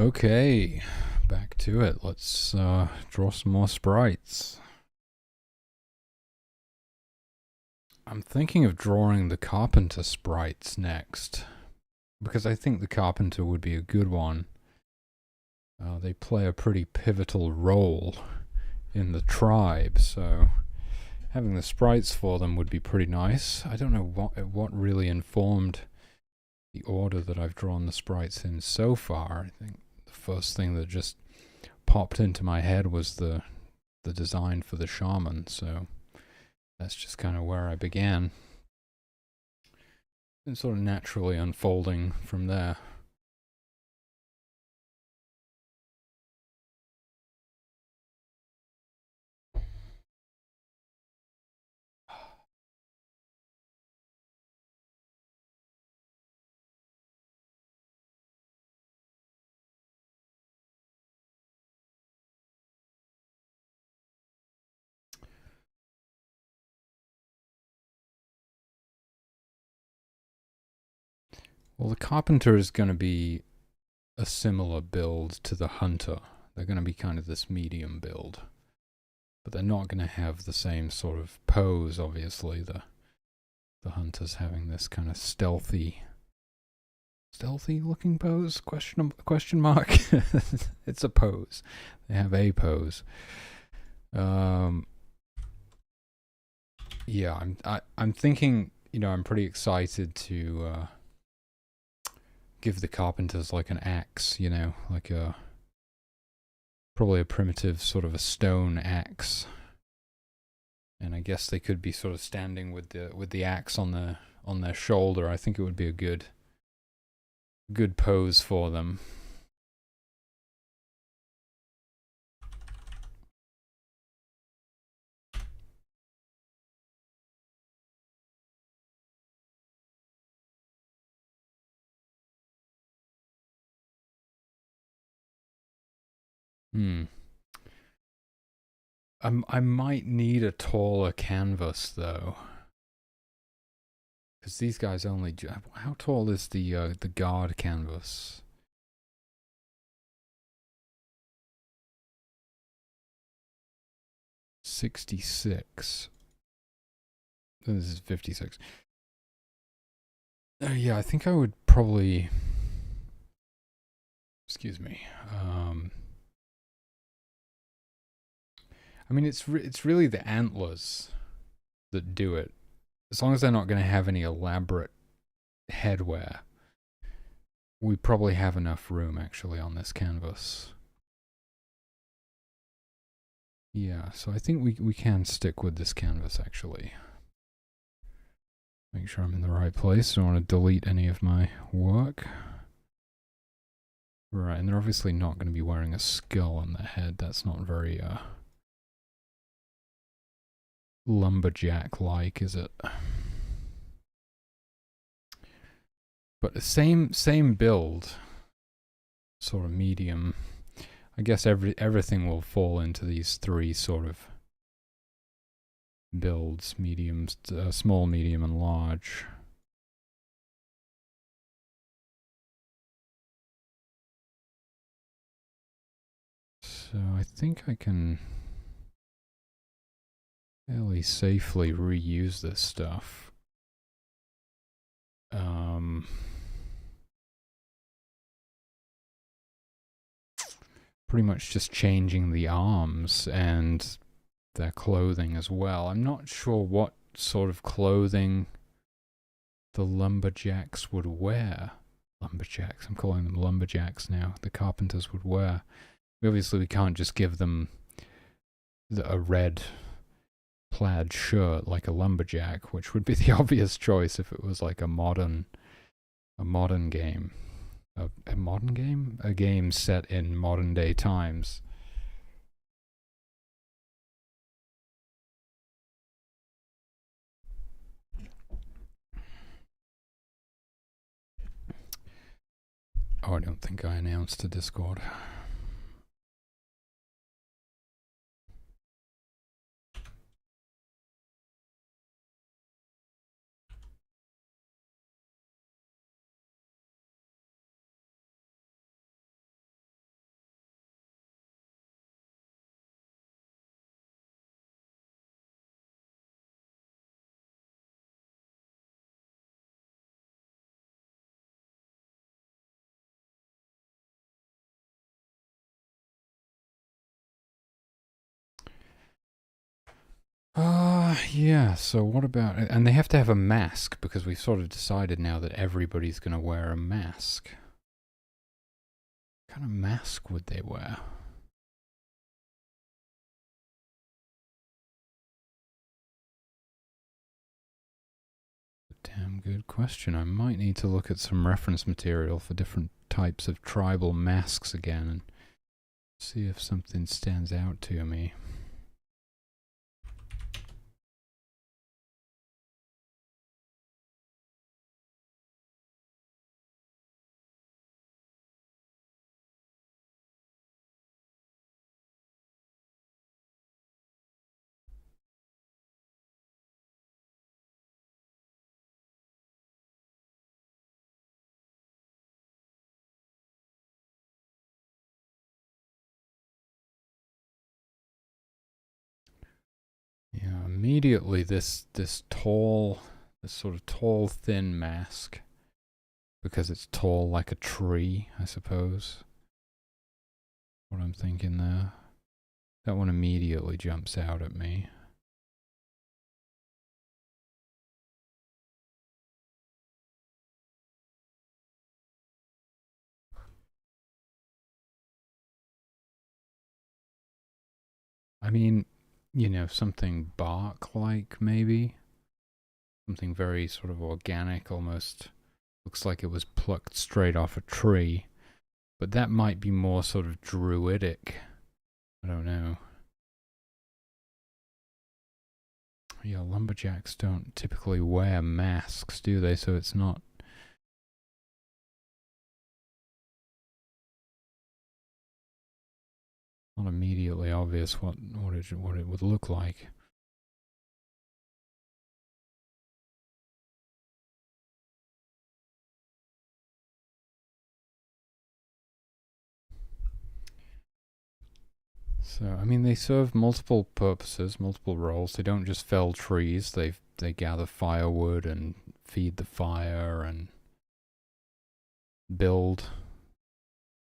Okay, back to it. Let's draw some more sprites. I'm thinking of drawing the carpenter sprites next, because I think the carpenter would be a good one. They play a pretty pivotal role in the tribe, so having the sprites for them would be pretty nice. I don't know what really informed the order that I've drawn the sprites in so far. I think the first thing that just popped into my head was the design for the shaman, so that's just kind of where I began. And sort of naturally unfolding from there. Well, the carpenter is going to be a similar build to the hunter. They're going to be kind of this medium build. But they're not going to have the same sort of pose, obviously. The hunter's having this kind of stealthy looking pose? Question mark? It's a pose. They have a pose. Yeah, I'm thinking, I'm pretty excited to give the carpenters like an axe, like probably a primitive sort of a stone axe. And I guess they could be sort of standing with the axe on their shoulder. I think it would be a good pose for them. I might need a taller canvas though, because these guys only do. How tall is the guard canvas? $66. This is 56. Yeah, I think I would probably. Excuse me. I mean, it's really the antlers that do it. As long as they're not going to have any elaborate headwear, we probably have enough room actually on this canvas. Yeah, so I think we can stick with this canvas actually. Make sure I'm in the right place. Don't want to delete any of my work. Right, and they're obviously not going to be wearing a skull on their head. That's not very lumberjack-like, is it? But the same build, sort of medium. I guess everything will fall into these three sort of builds: medium, small, medium, and large. So I think I can fairly safely reuse this stuff. Pretty much just changing the arms and their clothing as well. I'm not sure what sort of clothing the lumberjacks would wear. Lumberjacks, I'm calling them lumberjacks now. The carpenters would wear. Obviously, we can't just give them a red plaid shirt like a lumberjack, which would be the obvious choice if it was like a modern game. A modern game? A game set in modern day times. Oh, I don't think I announced to Discord. Yeah, so what about... And they have to have a mask, because we've sort of decided now that everybody's going to wear a mask. What kind of mask would they wear? Damn good question. I might need to look at some reference material for different types of tribal masks again and see if something stands out to me. Yeah, immediately this sort of tall, thin mask, because it's tall like a tree, I suppose. What I'm thinking there. That one immediately jumps out at me. I mean, something bark-like, maybe? Something very sort of organic, almost looks like it was plucked straight off a tree. But that might be more sort of druidic. I don't know. Yeah, lumberjacks don't typically wear masks, do they? So it's not immediately obvious what it would look like. So I mean, they serve multiple purposes, multiple roles. They don't just fell trees. They gather firewood and feed the fire and build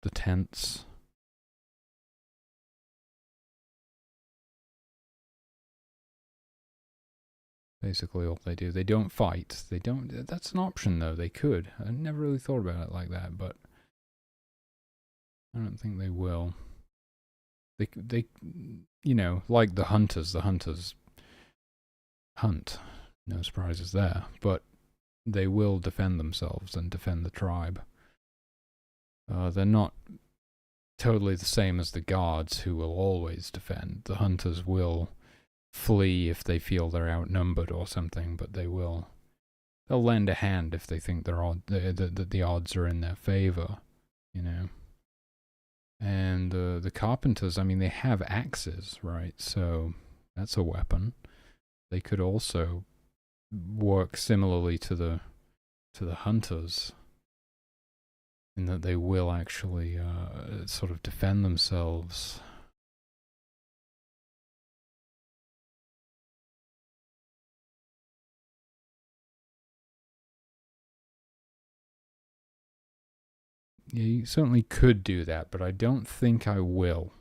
the tents. Basically all they do. They don't fight. They don't... That's an option, though. They could. I never really thought about it like that, but I don't think they will. They like the hunters hunt. No surprises there. But they will defend themselves and defend the tribe. They're not totally the same as the guards, who will always defend. The hunters will flee if they feel they're outnumbered or something, but they'll lend a hand if they think that the odds are in their favor, And the carpenters, I mean, they have axes, right? So that's a weapon. They could also work similarly to the hunters, in that they will actually sort of defend themselves. Yeah, you certainly could do that, but I don't think I will.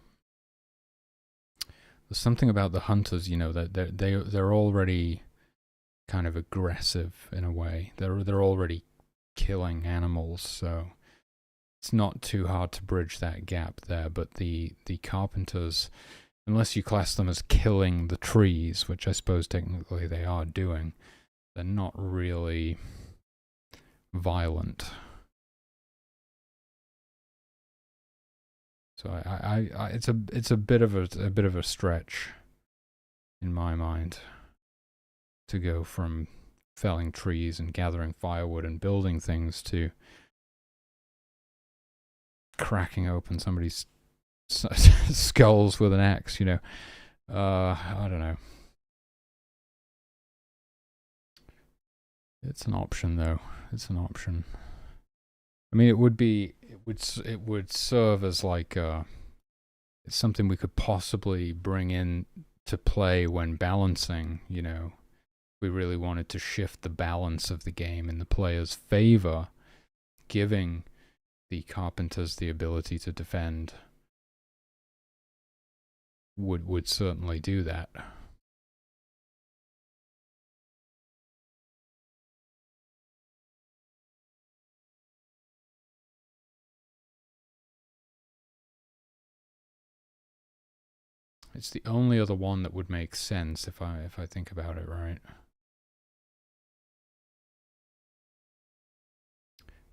There's something about the hunters, that they're already kind of aggressive in a way. They're already killing animals, so it's not too hard to bridge that gap there. But the carpenters, unless you class them as killing the trees, which I suppose technically they are doing, they're not really violent. So it's a bit of a stretch in my mind to go from felling trees and gathering firewood and building things to cracking open somebody's skulls with an axe. I don't know. It's an option, though. It's an option. I mean, it would serve as like it's something we could possibly bring in to play when balancing. We really wanted to shift the balance of the game in the player's favor, giving the carpenters the ability to defend. Would certainly do that. It's the only other one that would make sense if I think about it right.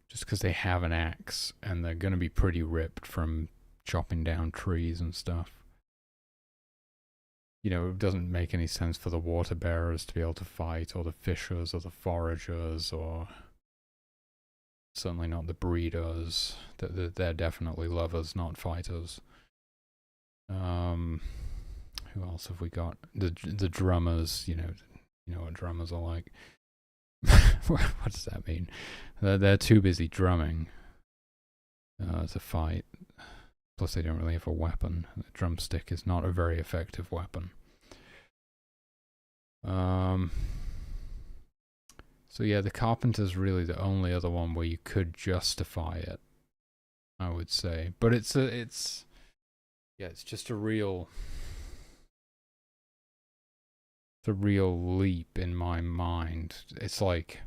Just because they have an axe and they're going to be pretty ripped from chopping down trees and stuff. You know, it doesn't make any sense for the water bearers to be able to fight, or the fishers, or the foragers, or certainly not the breeders. They're definitely lovers, not fighters. Who else have we got? The drummers. You know what drummers are like. What does that mean? They're too busy drumming to fight. Plus, they don't really have a weapon. The drumstick is not a very effective weapon. So yeah, the carpenter's really the only other one where you could justify it, I would say. But it's just a real leap in my mind. It's like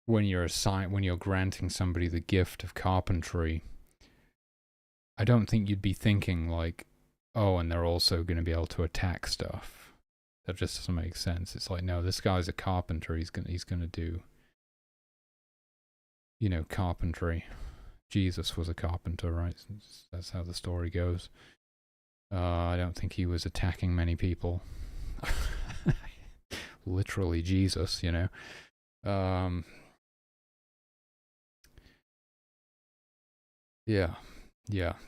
when you're granting somebody the gift of carpentry, I don't think you'd be thinking like, oh, and they're also going to be able to attack stuff. That just doesn't make sense. It's like, no, this guy's a carpenter. He's gonna do, carpentry. Jesus was a carpenter, right? That's how the story goes. I don't think he was attacking many people. Literally Jesus, Yeah.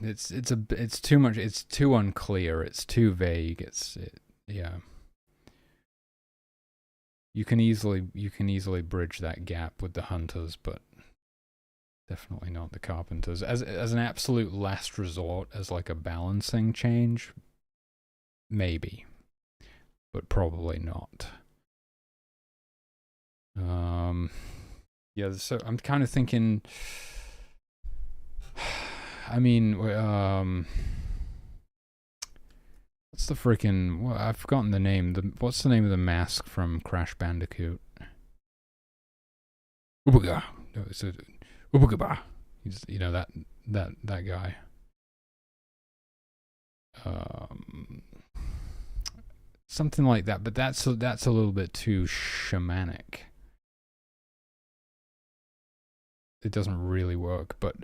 It's too much. It's too unclear. It's too vague. Yeah. You can easily bridge that gap with the hunters, but definitely not the carpenters. As an absolute last resort, as like a balancing change, maybe, but probably not. Yeah. So I'm kind of thinking. I mean, what's the freaking? Well, I've forgotten the name. What's the name of the mask from Crash Bandicoot? Ubuga. No, it's Ubugaba. He's, that guy. Something like that. But that's a little bit too shamanic. It doesn't really work, but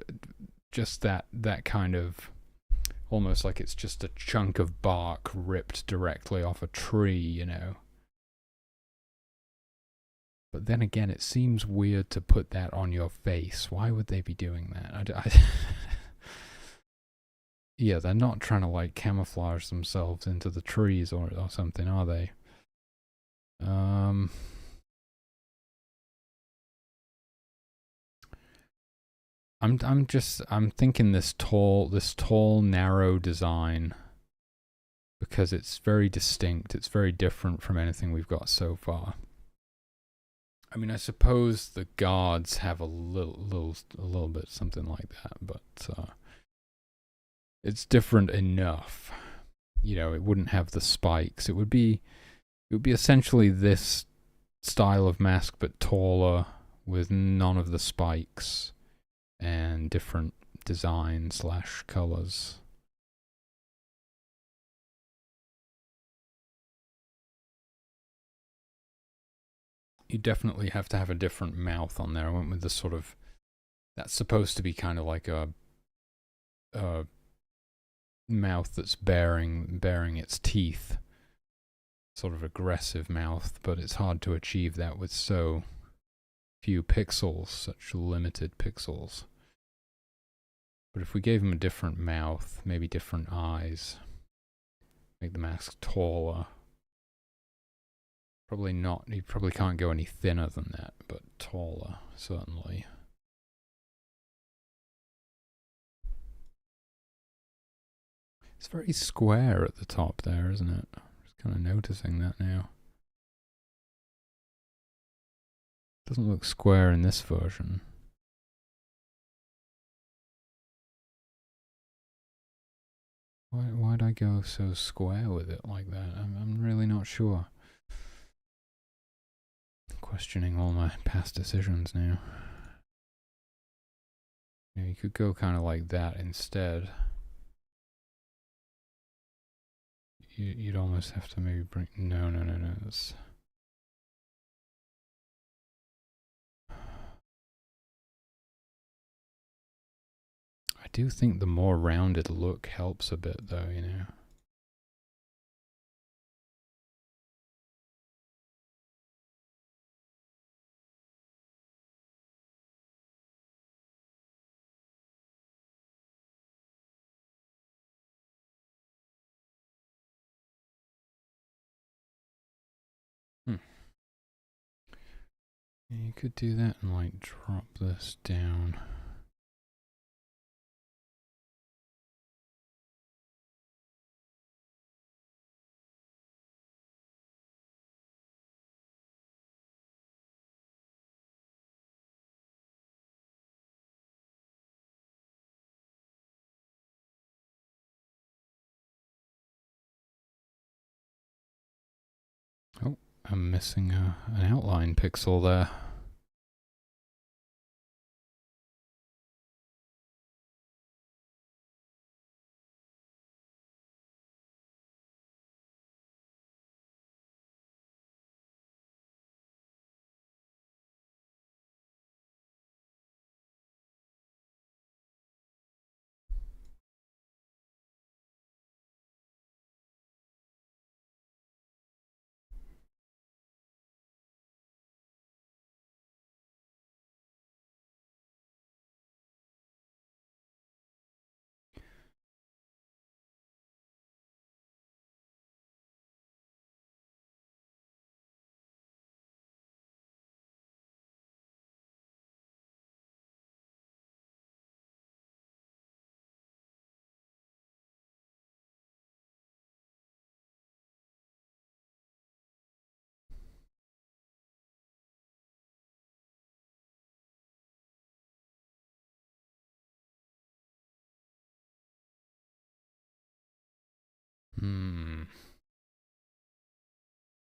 just that kind of, almost like it's just a chunk of bark ripped directly off a tree, But then again, it seems weird to put that on your face. Why would they be doing that? Yeah, they're not trying to like camouflage themselves into the trees or something, are they? I'm thinking this tall, narrow design, because it's very distinct. It's very different from anything we've got so far. I mean, I suppose the guards have a little bit something like that, but it's different enough. It wouldn't have the spikes. It would be essentially this style of mask, but taller, with none of the spikes and different design / colors. You definitely have to have a different mouth on there. I went with the sort of, that's supposed to be kind of like a mouth that's baring its teeth, sort of aggressive mouth, but it's hard to achieve that with so few pixels, such limited pixels. But if we gave him a different mouth, maybe different eyes, make the mask taller. Probably not. You probably can't go any thinner than that, but taller, certainly. It's very square at the top there, isn't it? I'm just kind of noticing that now. Doesn't look square in this version. Why'd I go so square with it like that? I'm really not sure. Questioning all my past decisions now. You could go kind of like that instead. you'd almost have to maybe bring... No. It's, I do think the more rounded look helps a bit though, you know. Yeah, you could do that and like drop this down. Oh, I'm missing an outline pixel there.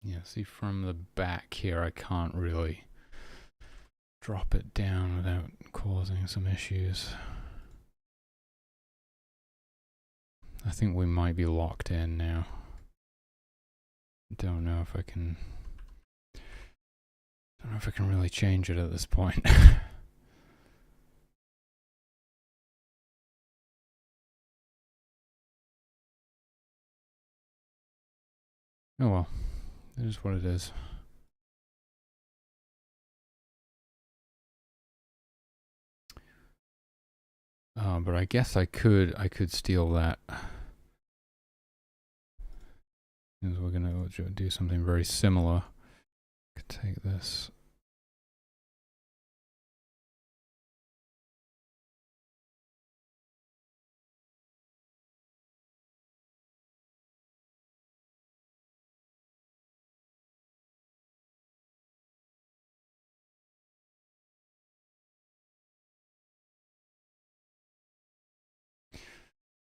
Yeah, see from the back here I can't really drop it down without causing some issues. I think we might be locked in now. Don't know if I can really change it at this point. Oh well, it is what it is. But I guess I could steal that. Because we're gonna do something very similar. Could take this.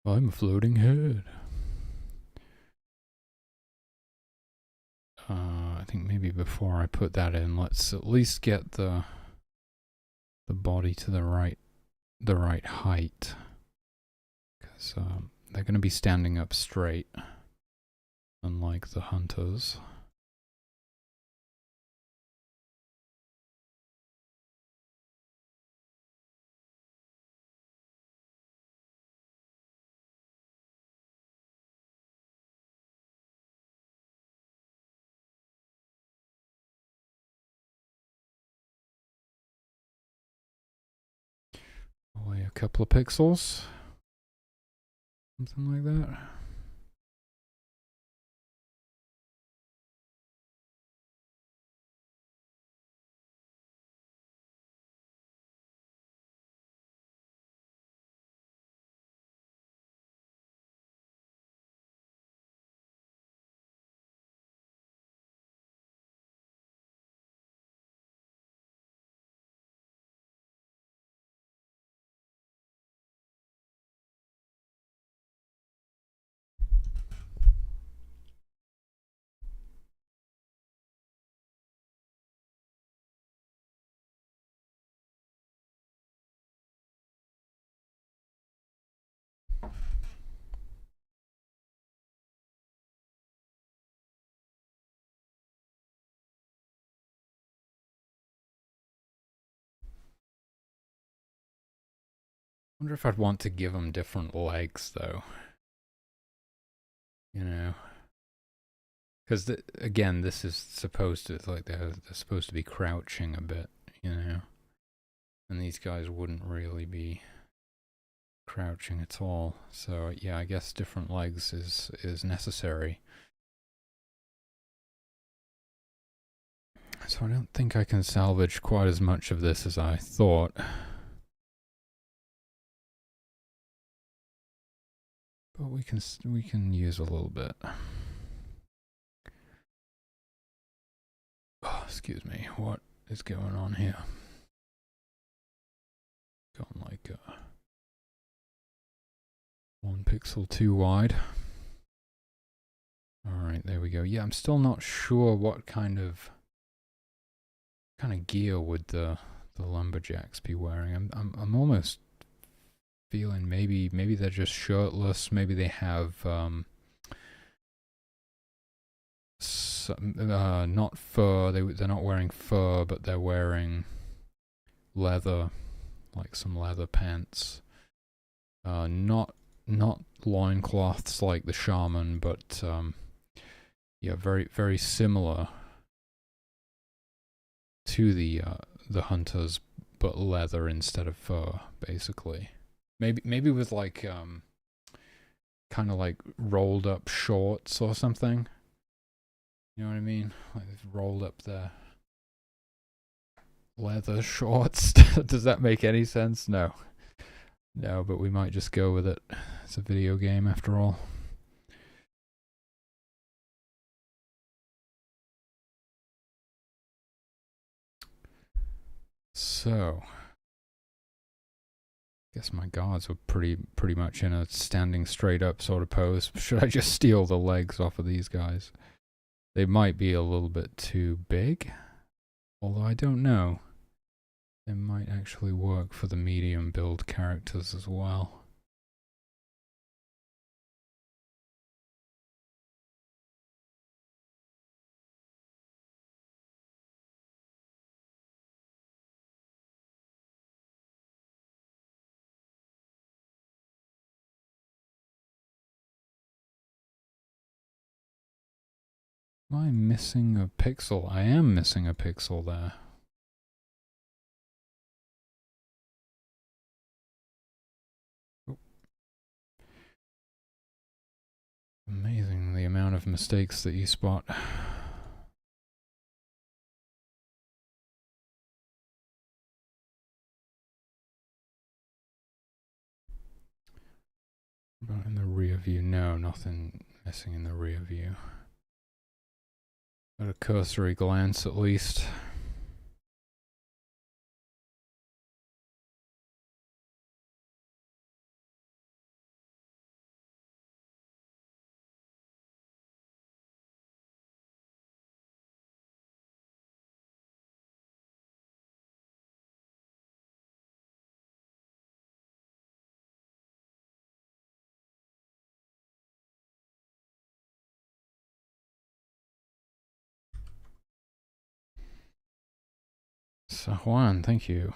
I'm a floating head. I think maybe before I put that in, let's at least get the body to the right height, because they're going to be standing up straight, unlike the hunters. Only a couple of pixels, something like that. Wonder if I'd want to give them different legs, though. You know, because again, this is supposed to like they're supposed to be crouching a bit. You know, and these guys wouldn't really be crouching at all. So yeah, I guess different legs is necessary. So I don't think I can salvage quite as much of this as I thought. But we can use a little bit. Oh, excuse me. What is going on here? Gone like 1 pixel too wide. All right, there we go. Yeah, I'm still not sure what kind of gear would the lumberjacks be wearing. I'm almost feeling maybe they're just shirtless. Maybe they have not fur. They're not wearing fur, but they're wearing leather, like some leather pants. Not loincloths like the shaman, but yeah, very very similar to the hunters, but leather instead of fur, basically. Maybe with like kind of like rolled up shorts or something. You know what I mean? Like they've rolled up their leather shorts. Does that make any sense? No. No, but we might just go with it. It's a video game after all. So, guess my guards were pretty much in a standing straight up sort of pose. Should I just steal the legs off of these guys? They might be a little bit too big, although I don't know. They might actually work for the medium build characters as well. Am I missing a pixel? I am missing a pixel there. Oh. Amazing the amount of mistakes that you spot. About in the rear view? No, nothing missing in the rear view. Got a cursory glance at least. So Juan, thank you.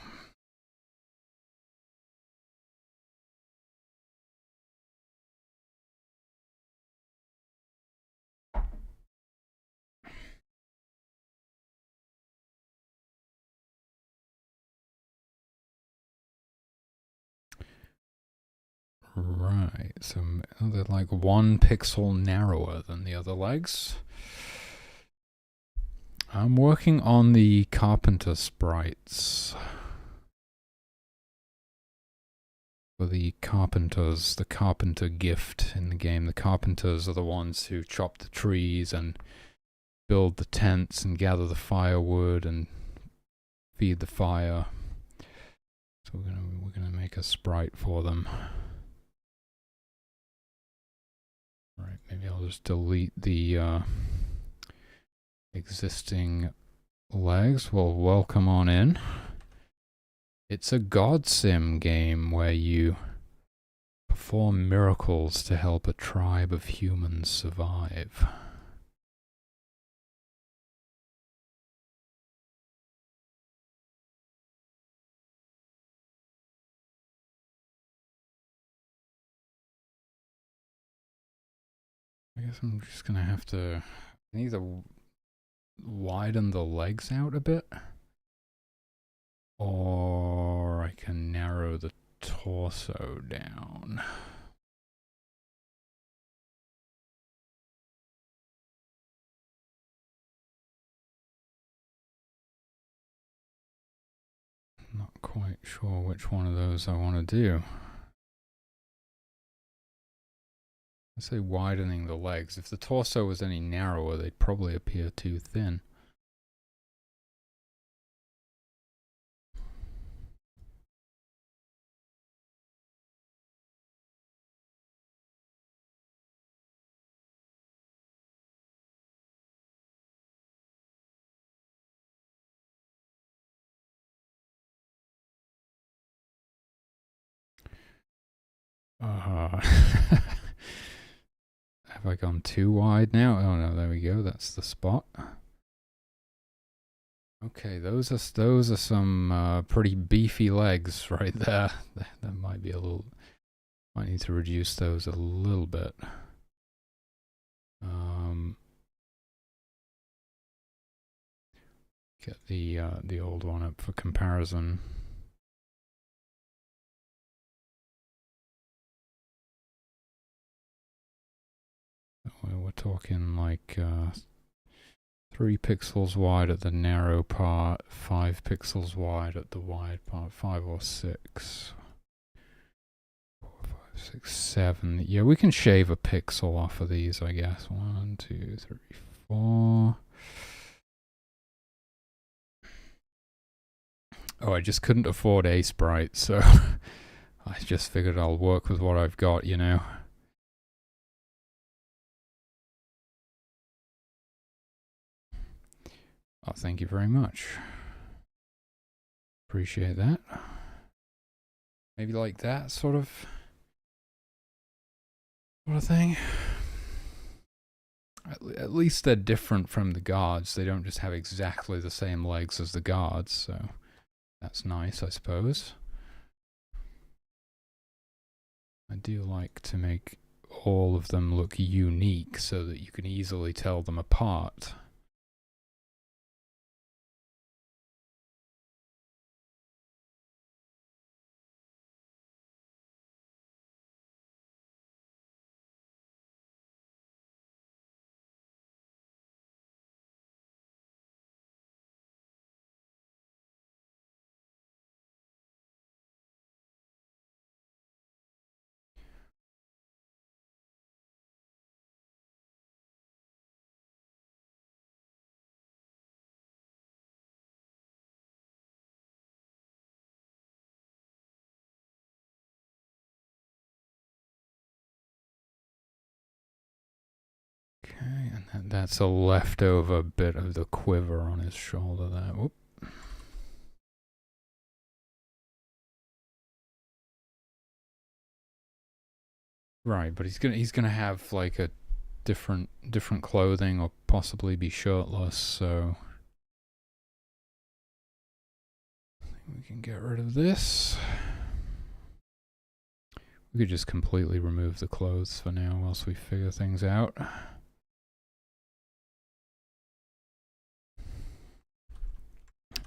Right, so they're like 1 pixel narrower than the other legs. I'm working on the carpenter sprites. For the carpenters, the carpenter gift in the game. The carpenters are the ones who chop the trees and build the tents and gather the firewood and feed the fire. So we're gonna make a sprite for them. Right, maybe I'll just delete the existing legs. Well, welcome on in. It's a God Sim game where you perform miracles to help a tribe of humans survive. guess I'm just gonna have to either widen the legs out a bit, or I can narrow the torso down. Not quite sure which one of those I want to do. I say widening the legs. If the torso was any narrower, they'd probably appear too thin. Have I gone too wide now? Oh no, there we go. That's the spot. Okay, those are some pretty beefy legs right there. That might be a little. Might need to reduce those a little bit. Get the old one up for comparison. We're talking like 3 pixels wide at the narrow part, 5 pixels wide at the wide part, 5 or 6. 4, 5, 6, 7. Yeah, we can shave a pixel off of these, I guess. 1, 2, 3, 4. Oh, I just couldn't afford a sprite, so I just figured I'll work with what I've got, you know. Oh, thank you very much. Appreciate that. Maybe like that sort of thing. At least they're different from the guards. They don't just have exactly the same legs as the guards, so that's nice, I suppose. I do like to make all of them look unique so that you can easily tell them apart. Okay, and that's a leftover bit of the quiver on his shoulder there. Whoop. Right, but he's gonna have like a different clothing, or possibly be shirtless, so I think we can get rid of this. We could just completely remove the clothes for now whilst we figure things out.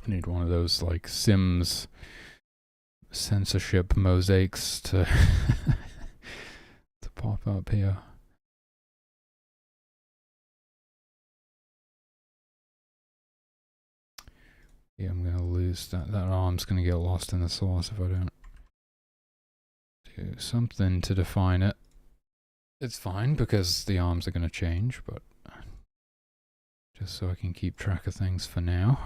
We need one of those like Sims censorship mosaics to to pop up here. Yeah, I'm gonna lose that. That arm's gonna get lost in the sauce if I don't do something to define it. It's fine because the arms are gonna change, but just so I can keep track of things for now.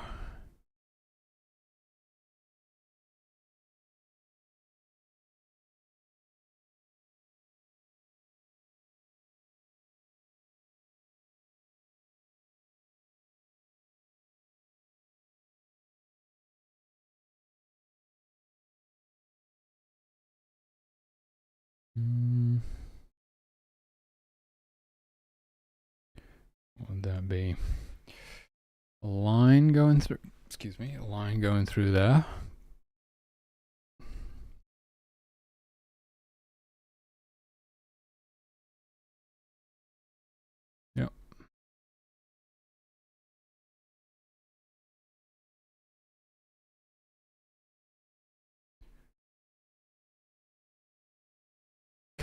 What would that be? A line going through, excuse me, a line going through there.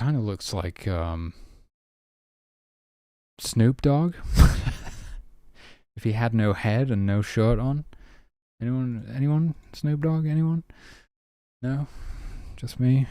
kind of looks like Snoop Dogg. If he had no head and no shirt on. Anyone? Snoop Dogg? Anyone? No? Just me?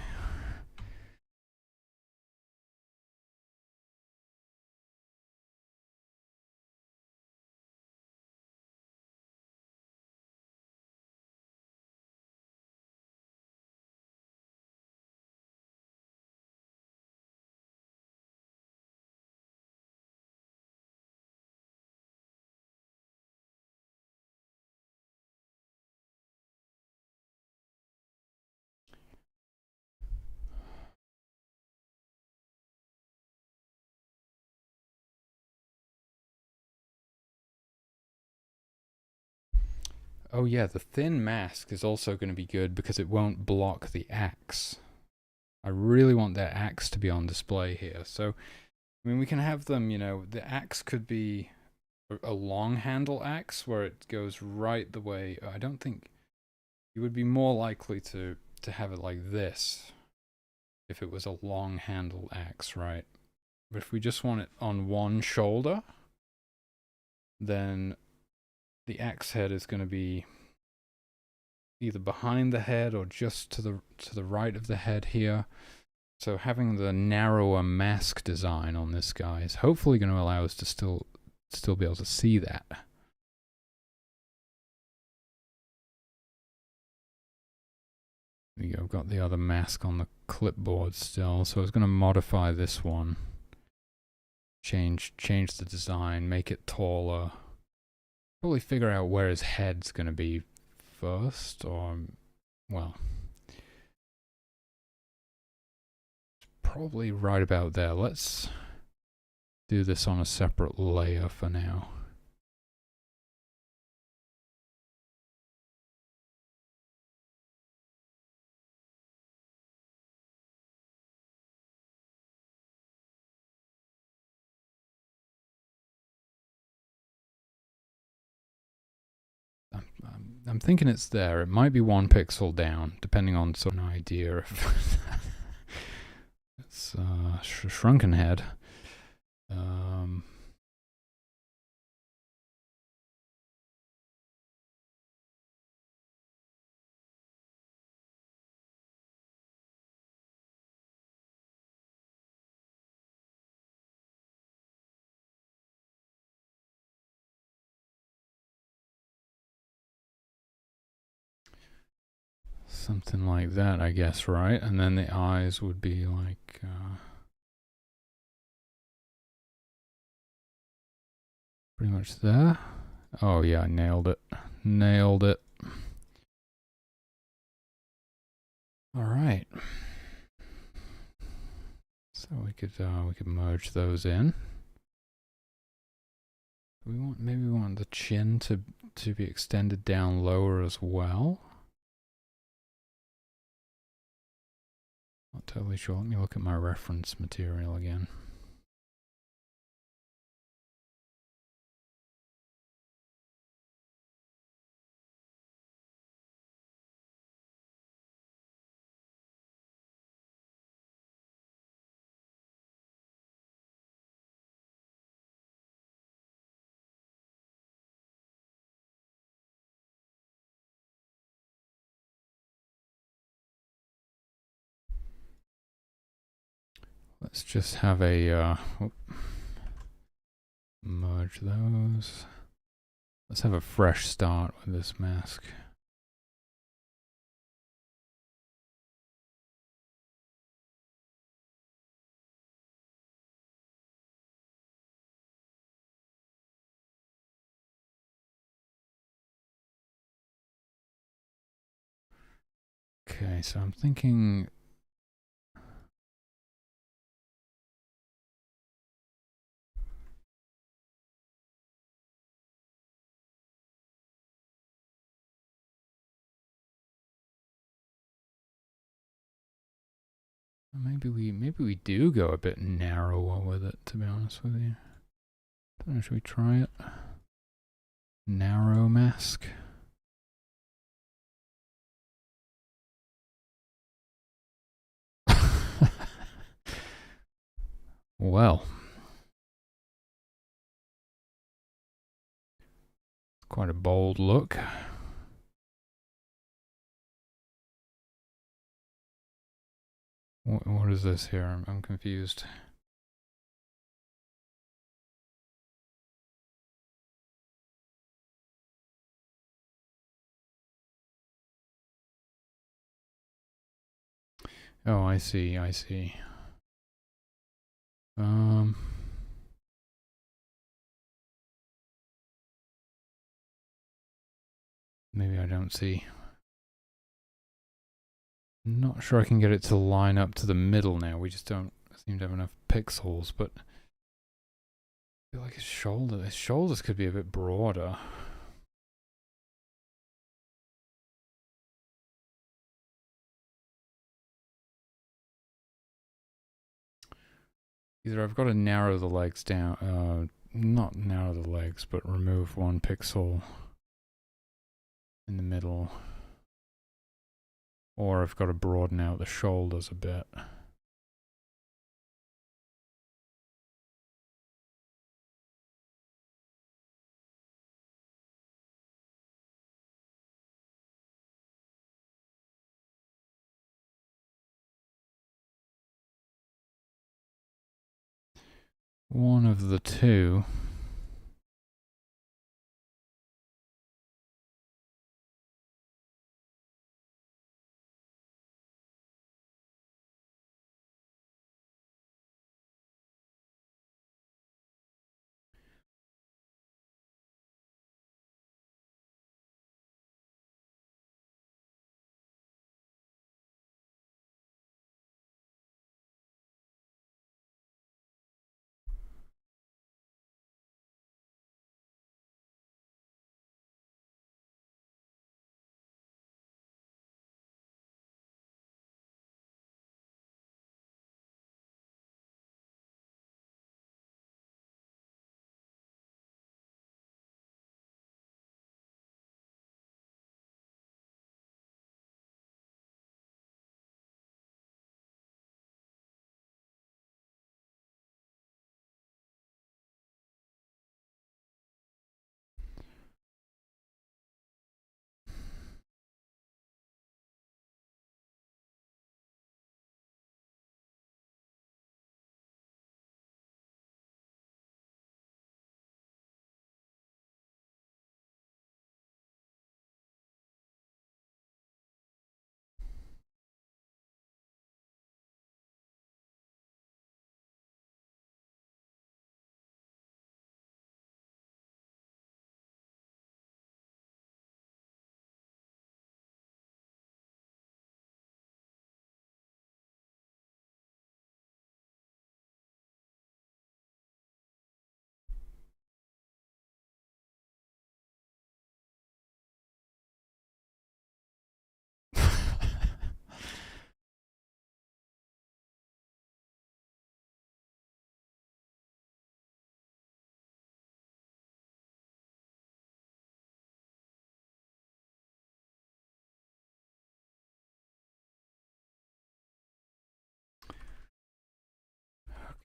Oh yeah, the thin mask is also going to be good because it won't block the axe. I really want that axe to be on display here. So, I mean, we can have them, the axe could be a long handle axe where it goes right the way. I don't think you would be more likely to have it like this if it was a long handle axe, right? But if we just want it on one shoulder, then the axe head is going to be either behind the head or just to the right of the head here. So having the narrower mask design on this guy is hopefully going to allow us to still be able to see that. There we go, I've got the other mask on the clipboard still, so I was going to modify this one. Change the design, make it taller. Probably figure out where his head's going to be first, or, well, probably right about there. Let's do this on a separate layer for now. I'm thinking it's there. It might be 1 pixel down, depending on some idea of it's shrunken head. Something like that, I guess, right? And then the eyes would be like pretty much there. Oh yeah, nailed it. Nailed it. All right. So we could merge those in. Maybe we want the chin to be extended down lower as well. Not totally sure. Let me look at my reference material again. Let's just have a merge those. Let's have a fresh start with this mask. Okay, so I'm thinking maybe we do go a bit narrower with it, to be honest with you. Don't know, should we try it? Narrow mask. Well, quite a bold look. What is this here? I'm confused. Oh, I see, I see. Maybe I don't see. Not sure I can get it to line up to the middle now. We just don't seem to have enough pixels, but I feel like his shoulders could be a bit broader. Either I've got to narrow the legs down, not narrow the legs, but remove 1 pixel in the middle. Or I've got to broaden out the shoulders a bit. One of the two.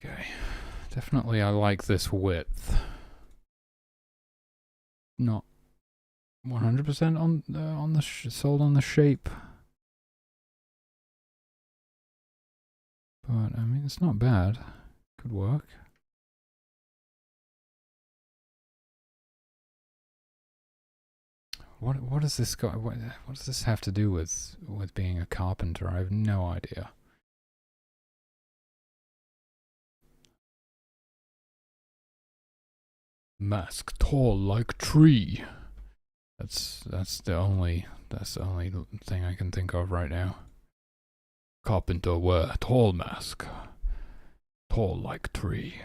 Okay. Definitely I like this width. Not 100% on the sold on the shape. But I mean, it's not bad. Could work. What does this guy? What does this have to do with being a carpenter? I have no idea. Mask tall like tree. That's the only thing I can think of right now. Carpenter wear tall mask, tall like tree.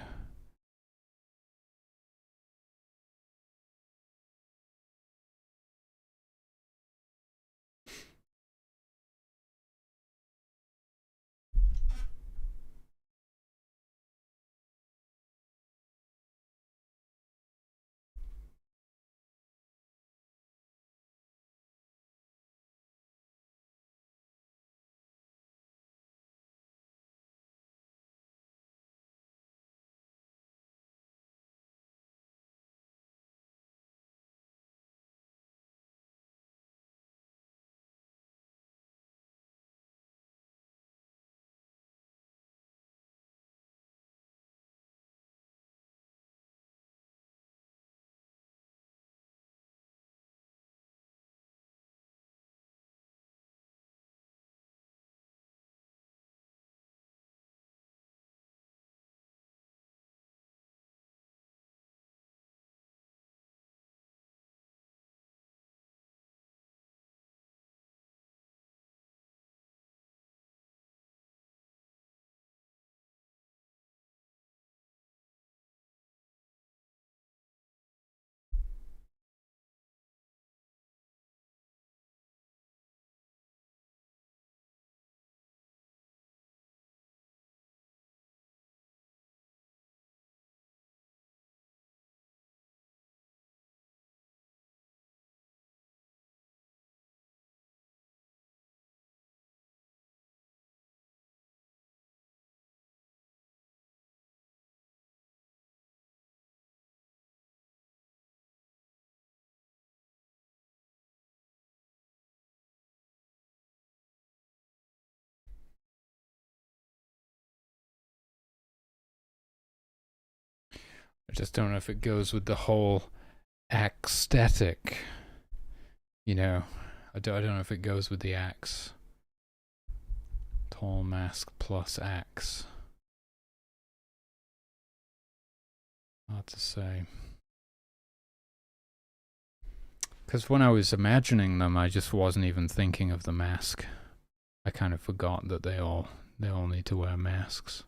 I just don't know if it goes with the whole aesthetic. You know, I don't know if it goes with the axe. Tall mask plus axe. Hard to say. Because when I was imagining them, I just wasn't even thinking of the mask. I kind of forgot that they all need to wear masks.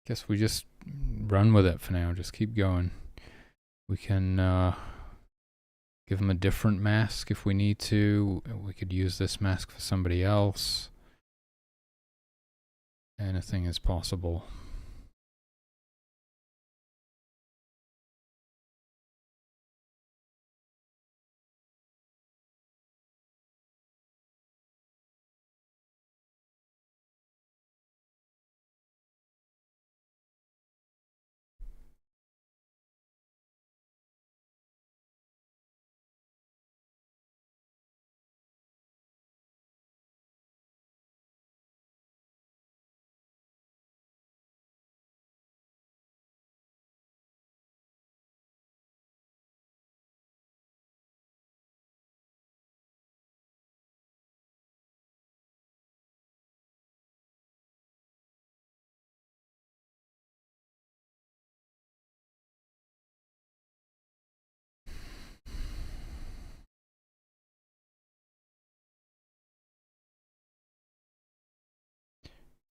Guess we just run with it for now. Just keep going. We can give them a different mask if we need to. We could use this mask for somebody else. Anything is possible.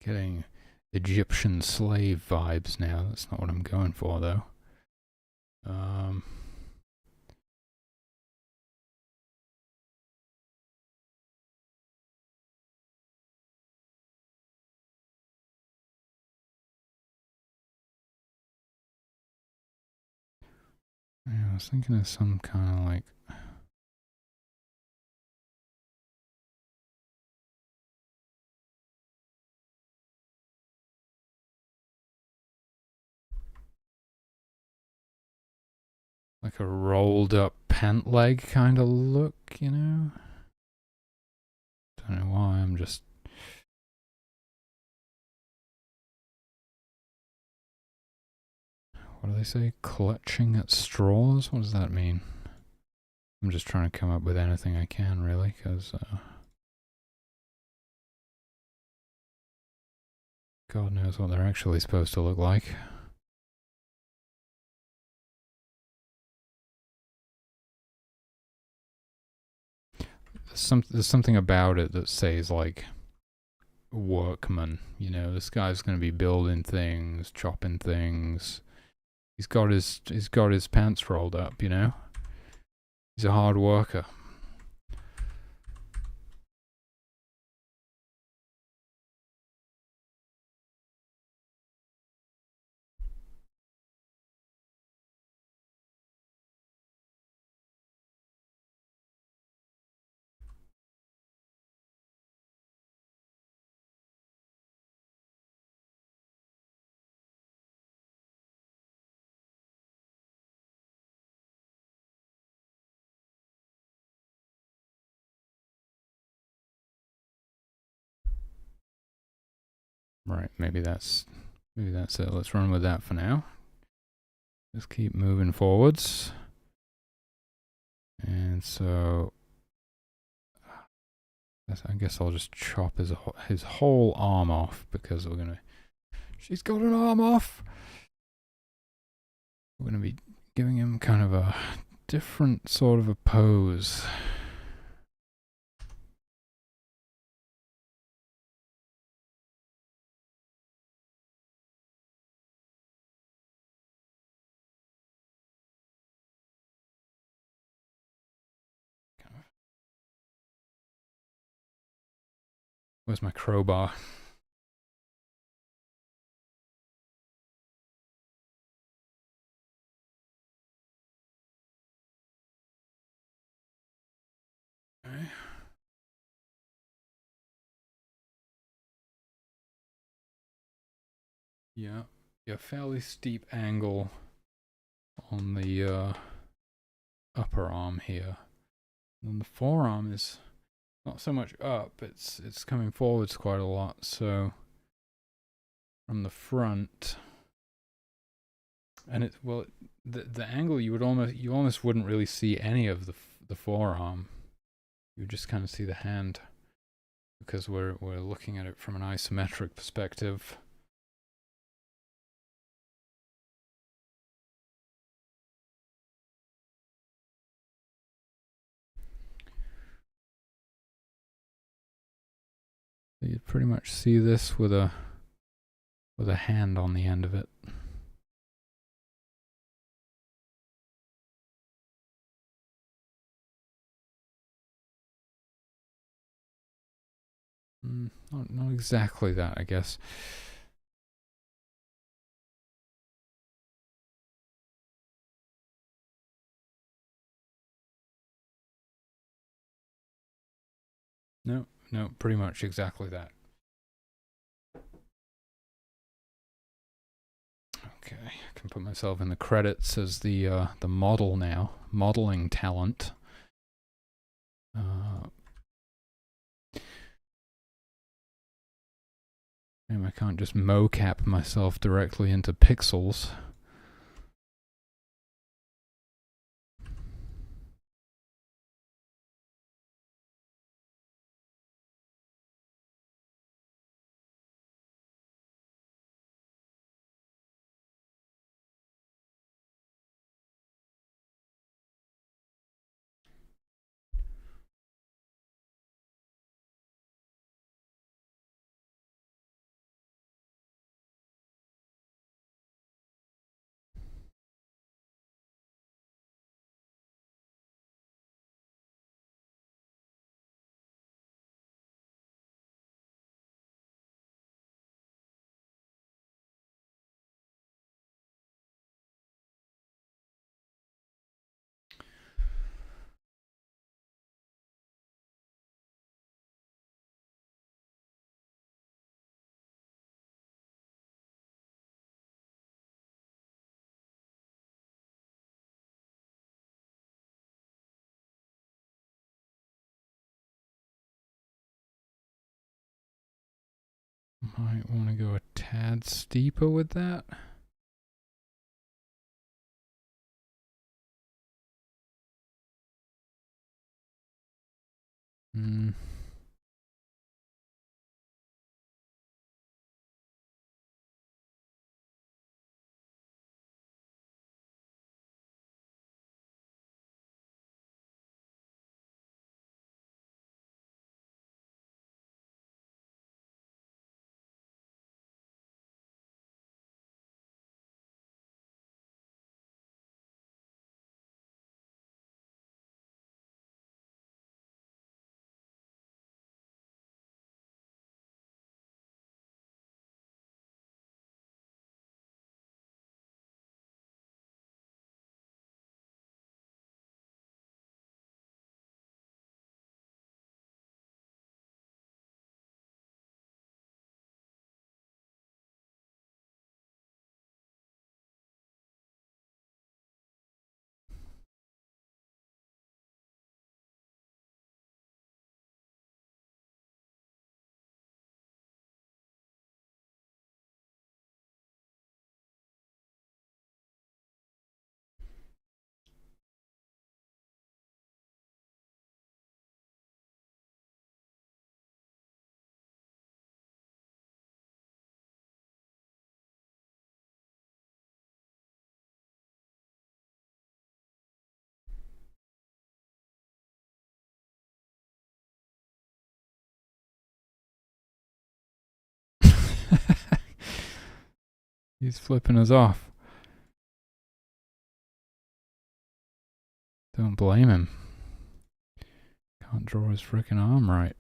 Getting Egyptian slave vibes now. That's not what I'm going for, though. Yeah, I was thinking of some kind of like a rolled up pant leg kind of look, you know? Don't know why, I'm just... What do they say? Clutching at straws? What does that mean? I'm just trying to come up with anything I can, really, because... God knows what they're actually supposed to look like. There's something about it that says, like, workman. You know, this guy's going to be building things, chopping things. He's got his pants rolled up, you know? He's a hard worker. Right, maybe that's it. Let's run with that for now. Just keep moving forwards. And so I guess I'll just chop his whole arm off, because we're gonna... She's got an arm off! We're gonna be giving him kind of a different sort of a pose. Where's my crowbar? Okay. Yeah, yeah, fairly steep angle on the upper arm here. And the forearm is not so much up, it's coming forwards quite a lot, so from the front. And the angle you almost wouldn't really see any of the forearm. You would just kind of see the hand because we're looking at it from an isometric perspective. You'd pretty much see this with a hand on the end of it. Not exactly that, I guess. No, pretty much exactly that. Okay, I can put myself in the credits as the model now, modeling talent. And I can't just mocap myself directly into pixels. Might want to go a tad steeper with that. He's flipping us off. Don't blame him. Can't draw his freaking arm right.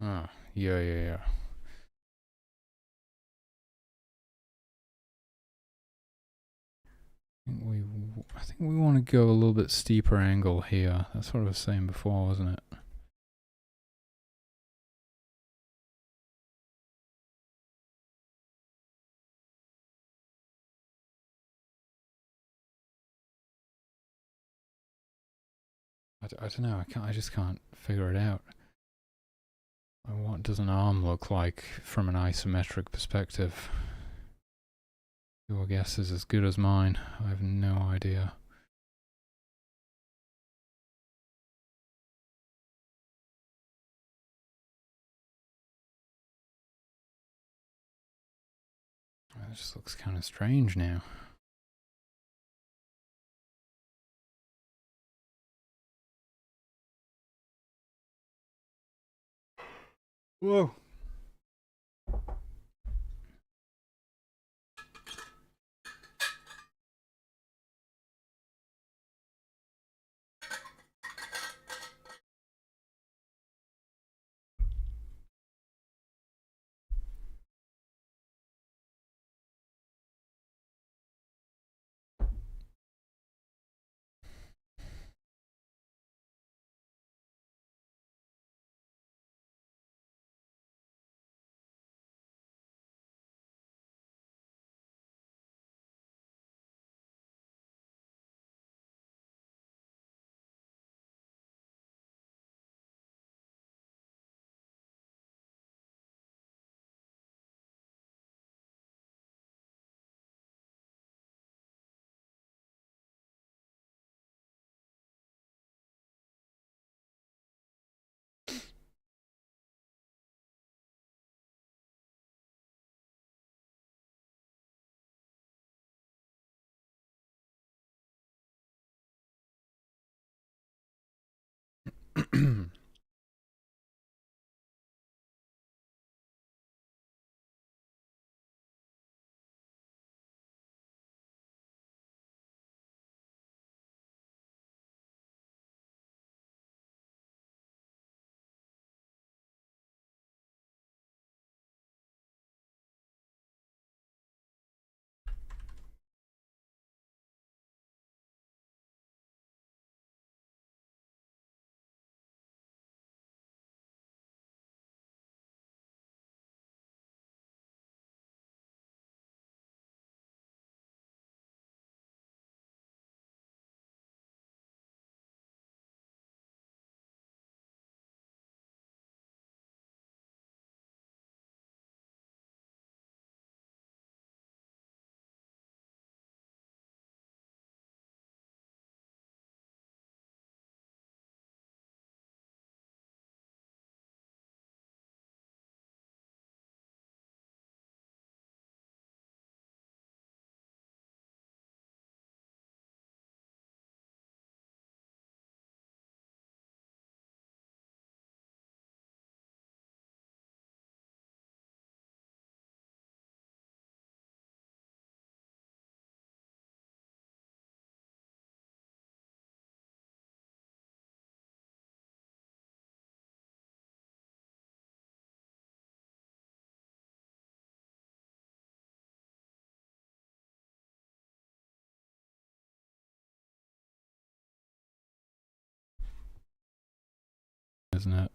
Oh, yeah. I think we want to go a little bit steeper angle here. That's what I was saying before, wasn't it? I don't know. I just can't figure it out. What does an arm look like from an isometric perspective? Your guess is as good as mine. I have no idea. It just looks kind of strange now. Whoa. Isn't it?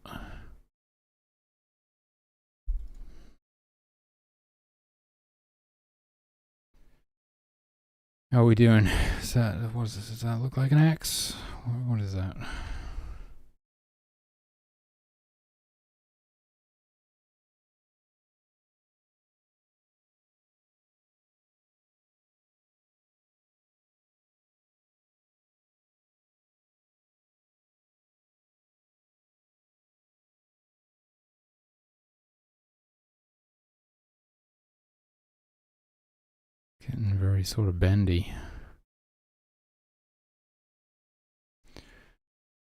How are we doing? Is that, what is this? Does that look like an X? What is that? Getting very sort of bendy.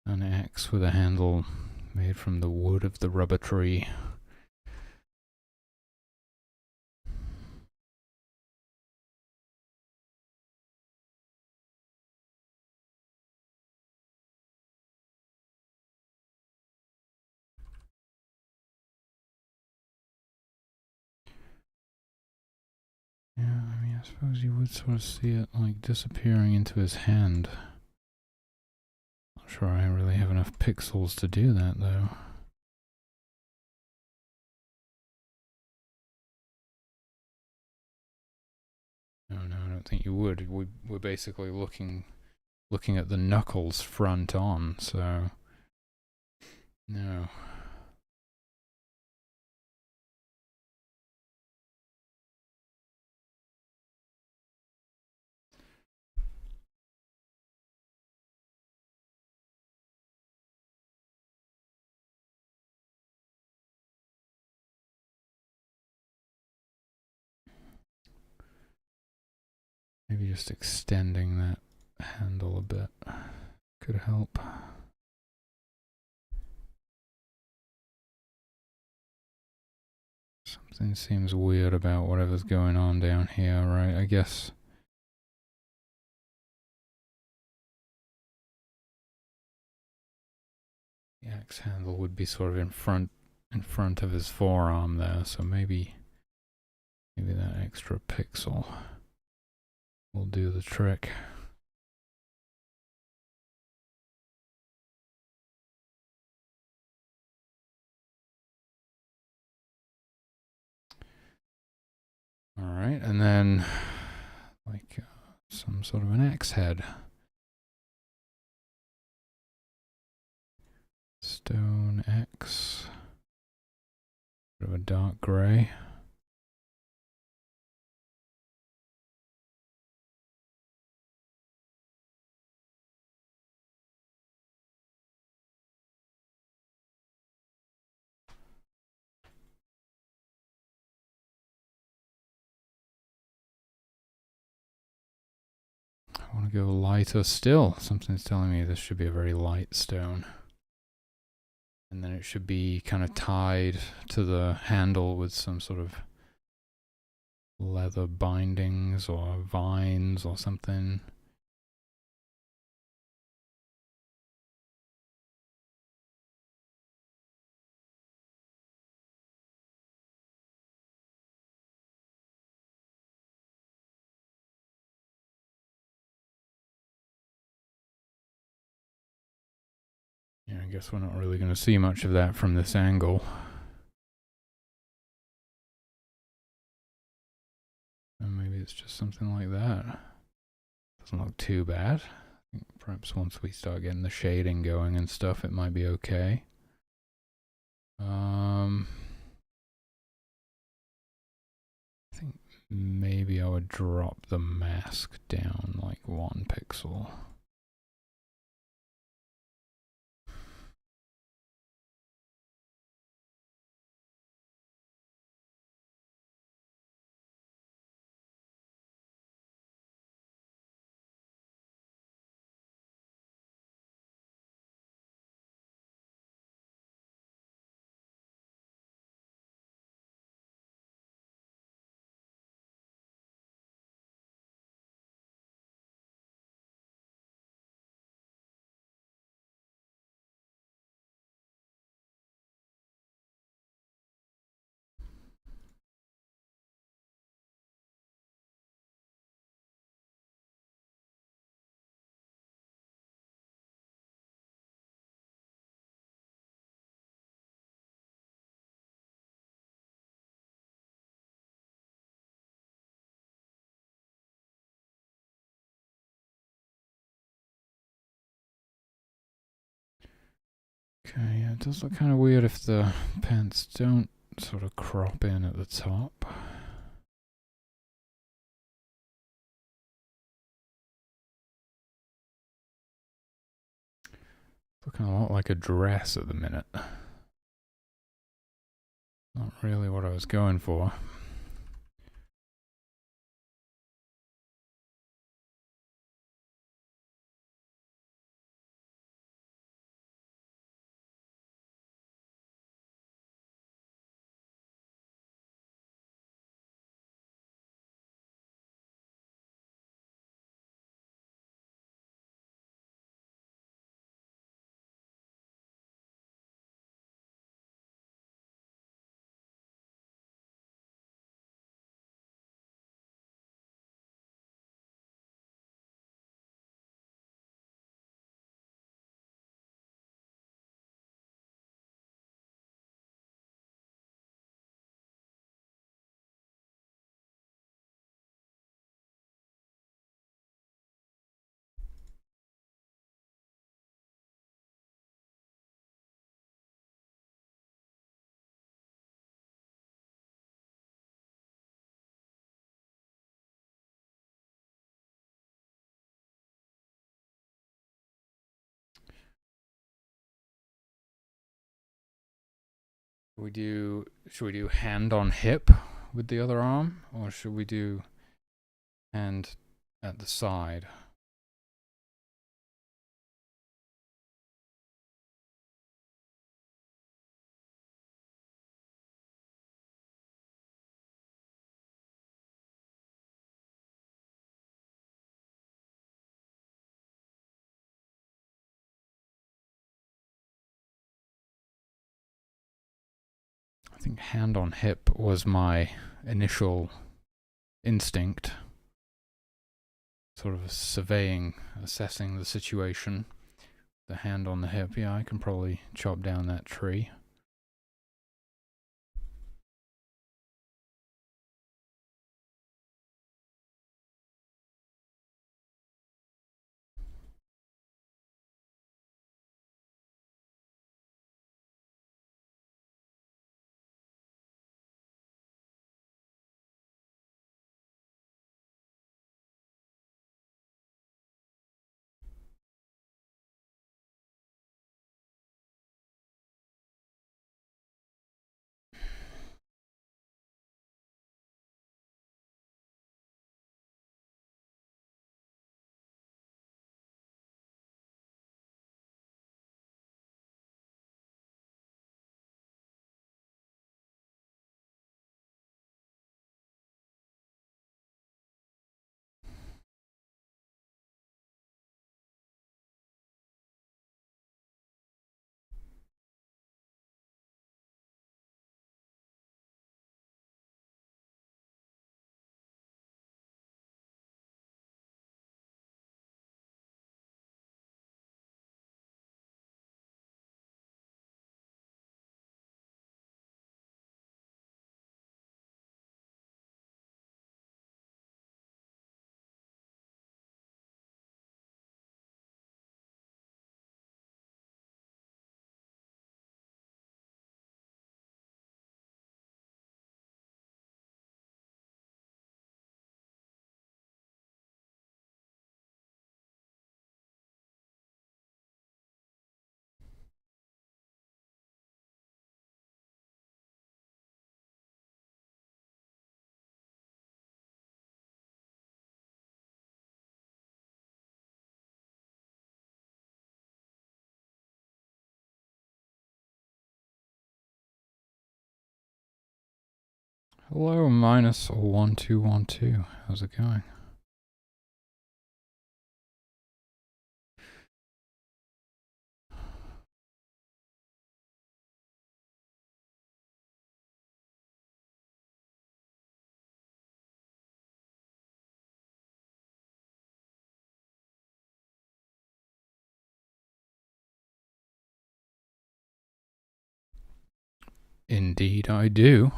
An axe with a handle made from the wood of the rubber tree. suppose you would sort of see it like disappearing into his hand. Not sure I really have enough pixels to do that though. No, I don't think you would. We're basically looking at the knuckles front on, so no. Maybe just extending that handle a bit could help. Something seems weird about whatever's going on down here, right? I guess. The axe handle would be sort of in front of his forearm there, so maybe that extra pixel will do the trick. All right, and then like some sort of an axe head. Stone X. Bit of a dark gray. I want to go lighter still. Something's telling me this should be a very light stone. And then it should be kind of tied to the handle with some sort of leather bindings or vines or something. Yeah, I guess we're not really going to see much of that from this angle. And maybe it's just something like that. Doesn't look too bad. Perhaps once we start getting the shading going and stuff, it might be okay. I think maybe I would drop the mask down like 1 pixel. Okay, yeah, it does look kind of weird if the pants don't sort of crop in at the top. Looking a lot like a dress at the minute. Not really what I was going for. Should we do hand on hip with the other arm, or should we do hand at the side? I think hand on hip was my initial instinct, sort of surveying, assessing the situation. The hand on the hip, yeah, I can probably chop down that tree. Hello, -1212. How's it going? Indeed, I do.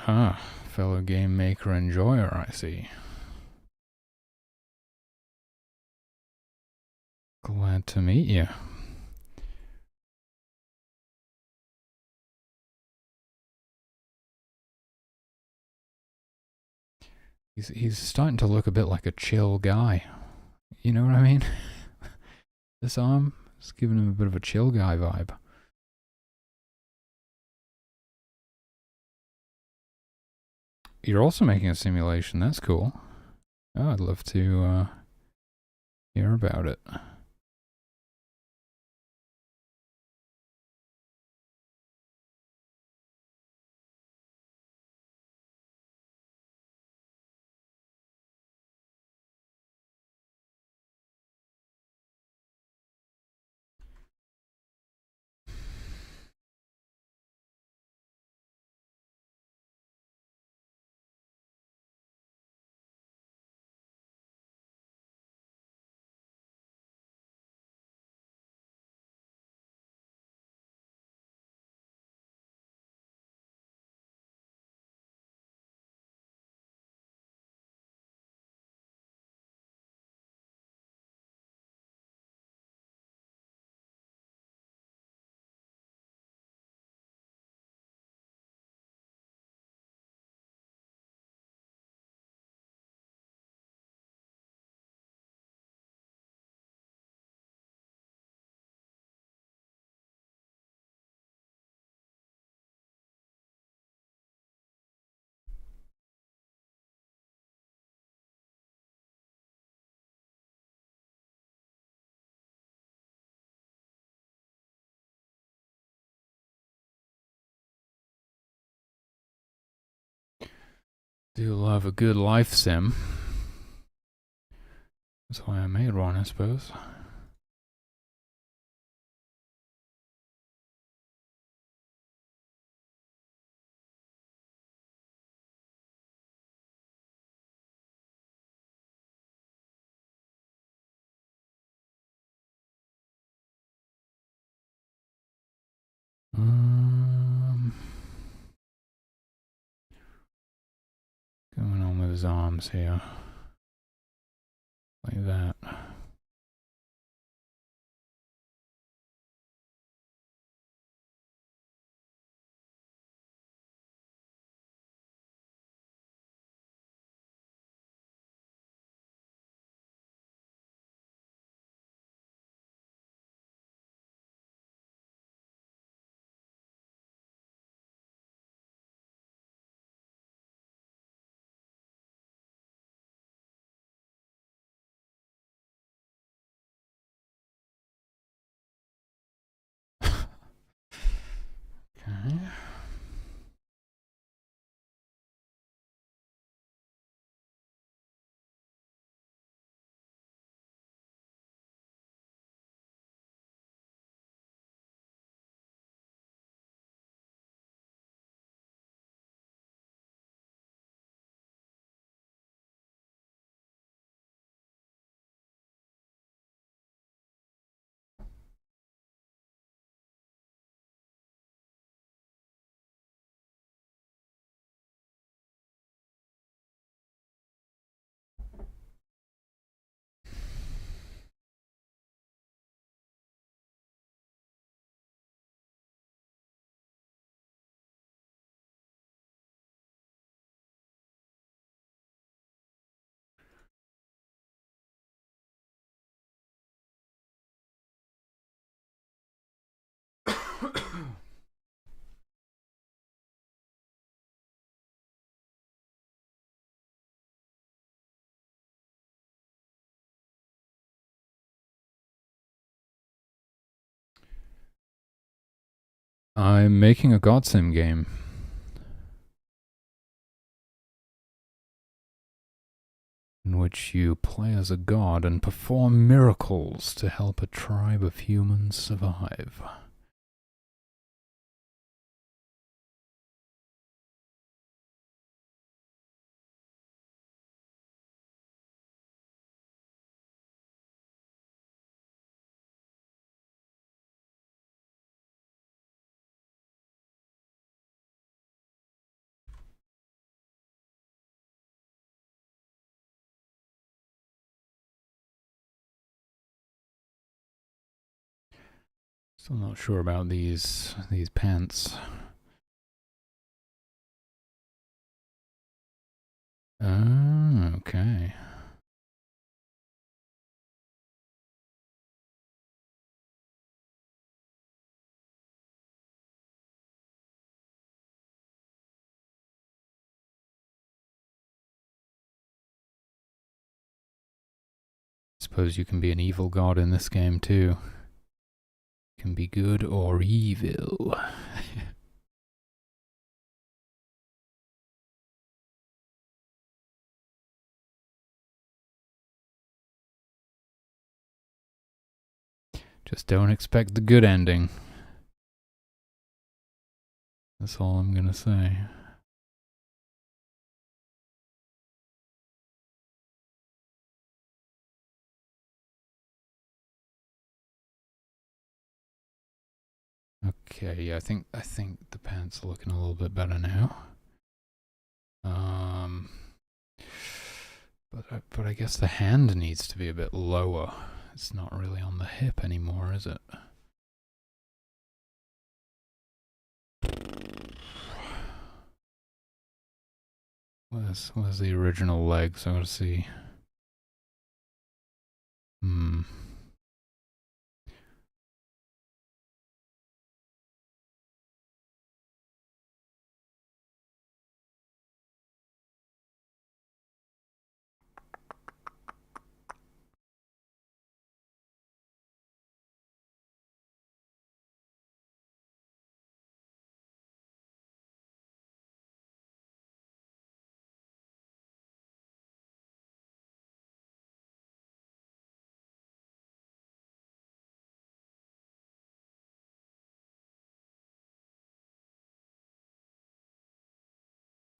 Ah, fellow game maker enjoyer, I see. Glad to meet you. He's starting to look a bit like a chill guy. You know what I mean? This arm is giving him a bit of a chill guy vibe. You're also making a simulation. That's cool. Oh, I'd love to hear about it. Do love a good life sim. That's why I made one, I suppose. Going on with his arms here. Like that. Okay. I'm making a God Sim game. In which you play as a god and perform miracles to help a tribe of humans survive. Still not sure about these pants. Oh, okay. Suppose you can be an evil god in this game too. You can be good or evil. Just don't expect the good ending. That's all I'm gonna say. Okay, yeah, I think the pants are looking a little bit better now. But I guess the hand needs to be a bit lower. It's not really on the hip anymore, is it? Where's the original legs? I want to see.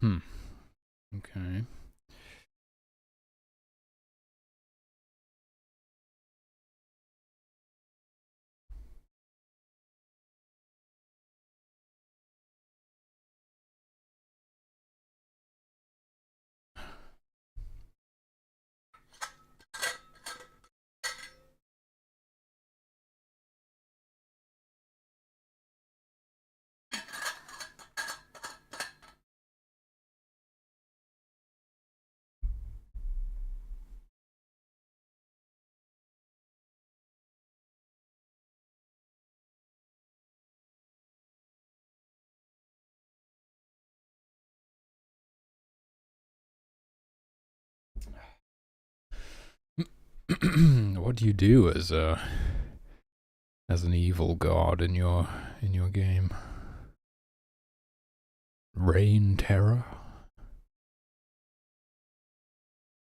Okay. What do you do as an evil god in your game? Reign terror,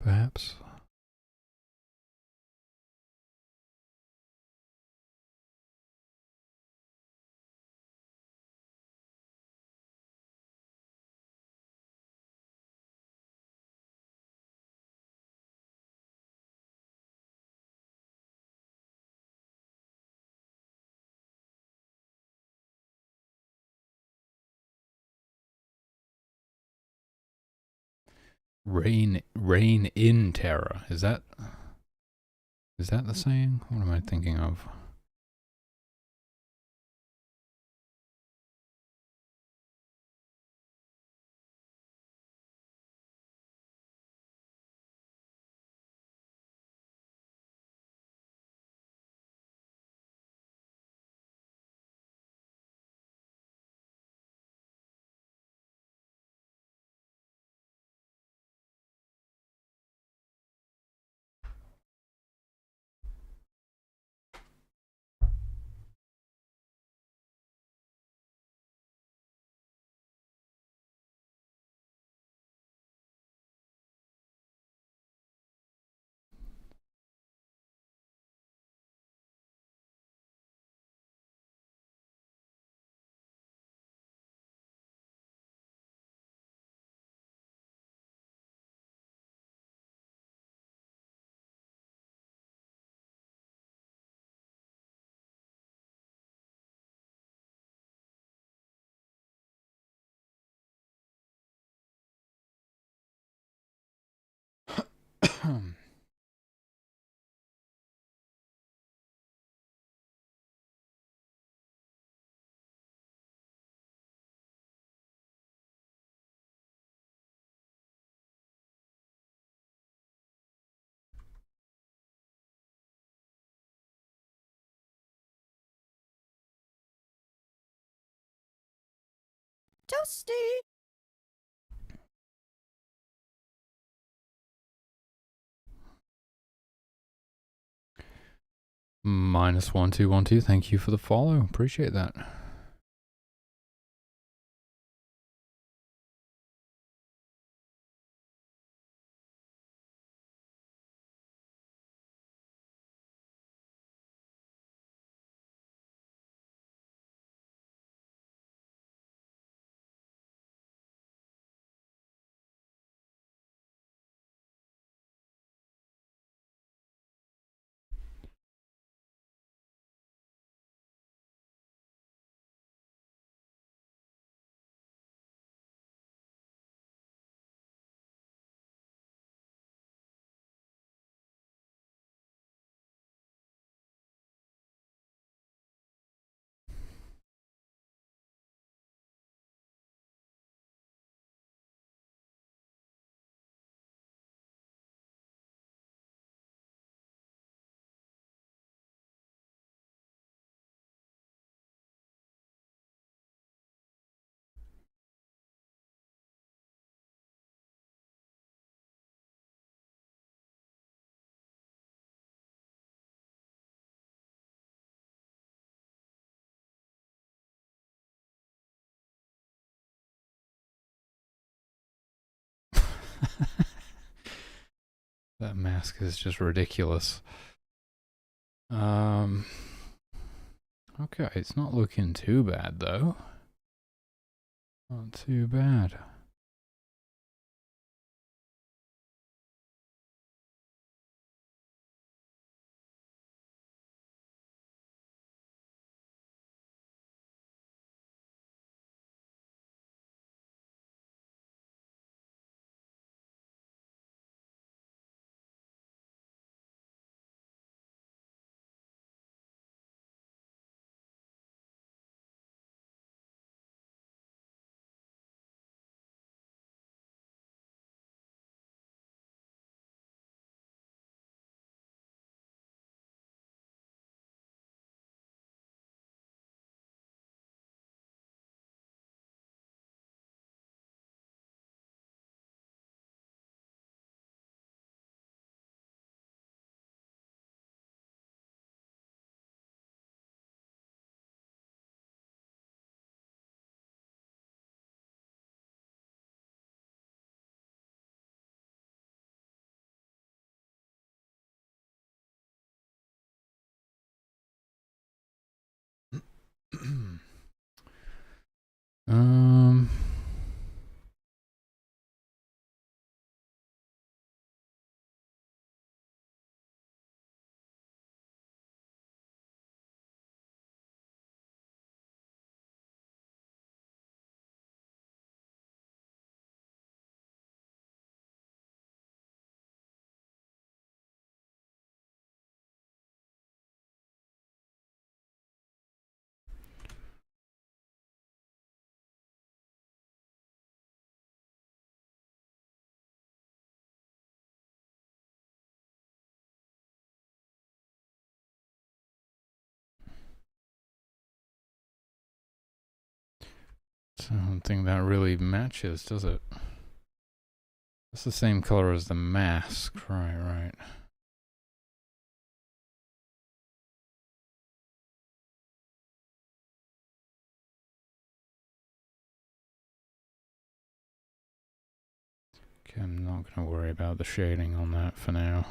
perhaps? Reign in terror. Is that the saying? What am I thinking of? Toasty! -1212. Thank you for the follow. Appreciate that. That mask is just ridiculous. Okay, it's not looking too bad though. Not too bad. I don't think that really matches, does it? It's the same color as the mask. Right. Okay, I'm not going to worry about the shading on that for now.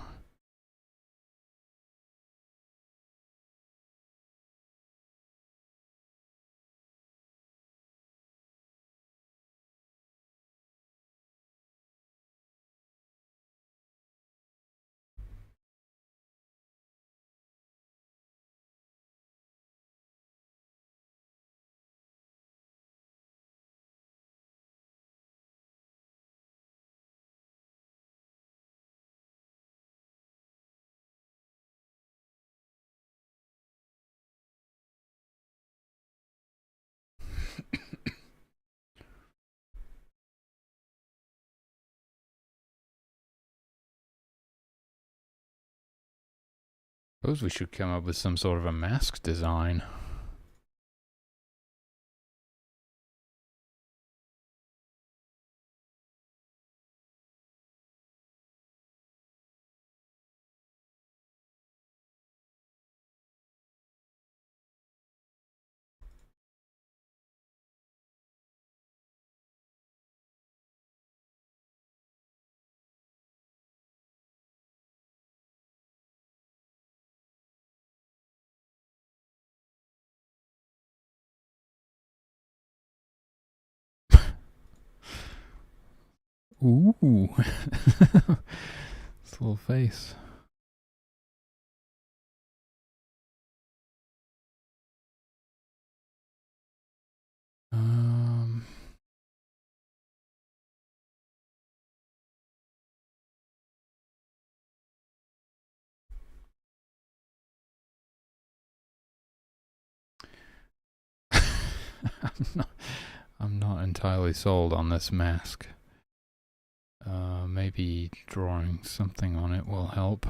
Suppose we should come up with some sort of a mask design. Ooh. This little face. I'm not entirely sold on this mask. Maybe drawing something on it will help.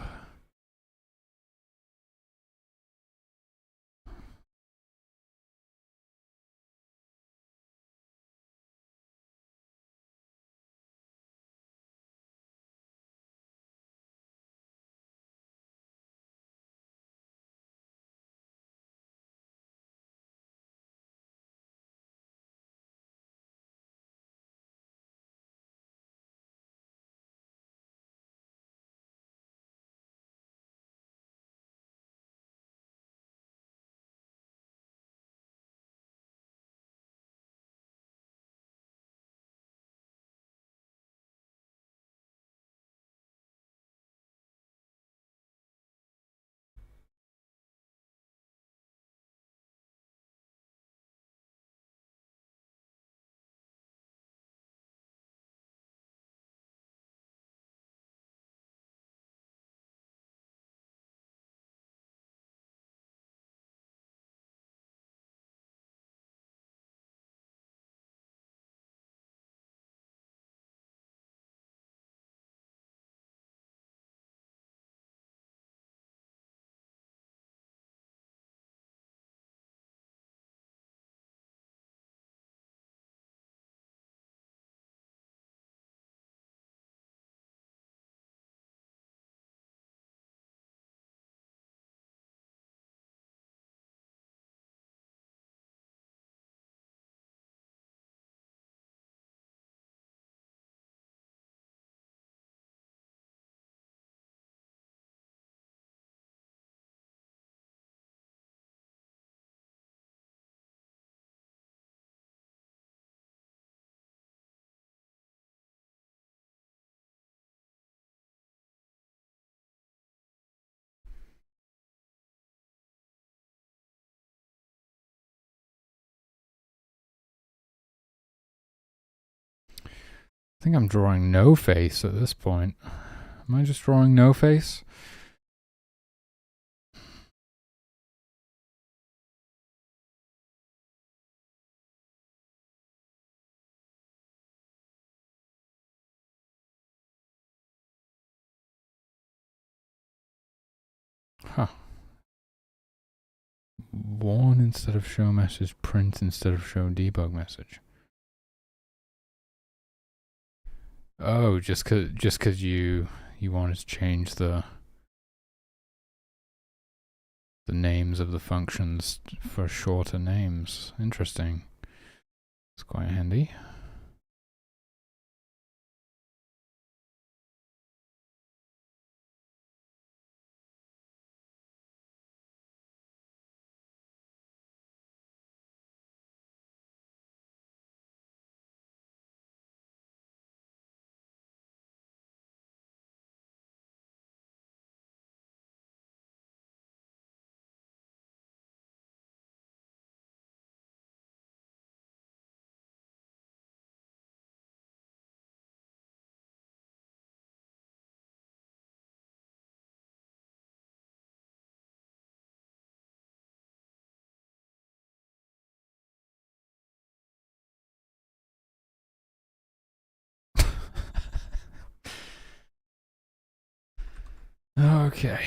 I think I'm drawing no face at this point. Am I just drawing no face? Huh. 1 instead of show message, print instead of show debug message. Oh, just cause you wanted to change the names of the functions for shorter names. Interesting. It's quite handy. Okay.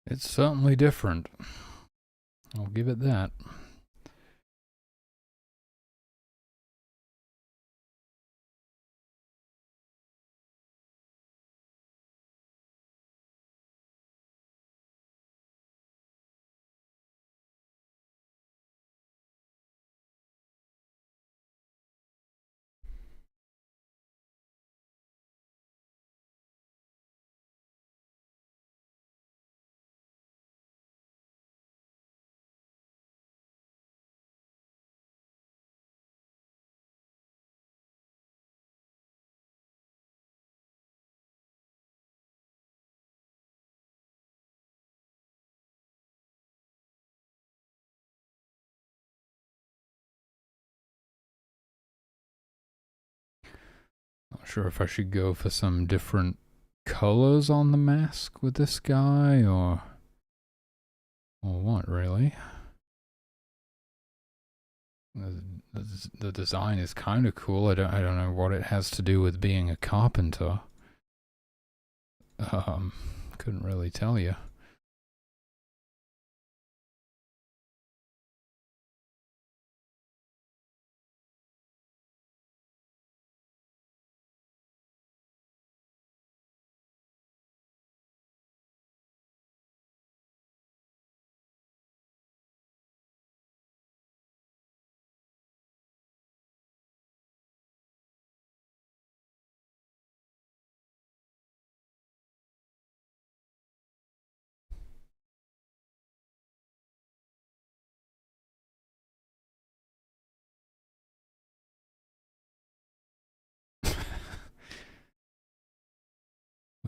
It's certainly different. I'll give it that. Not sure if I should go for some different colors on the mask with this guy or what really. The design is kind of cool. I don't know what it has to do with being a carpenter. Couldn't really tell you.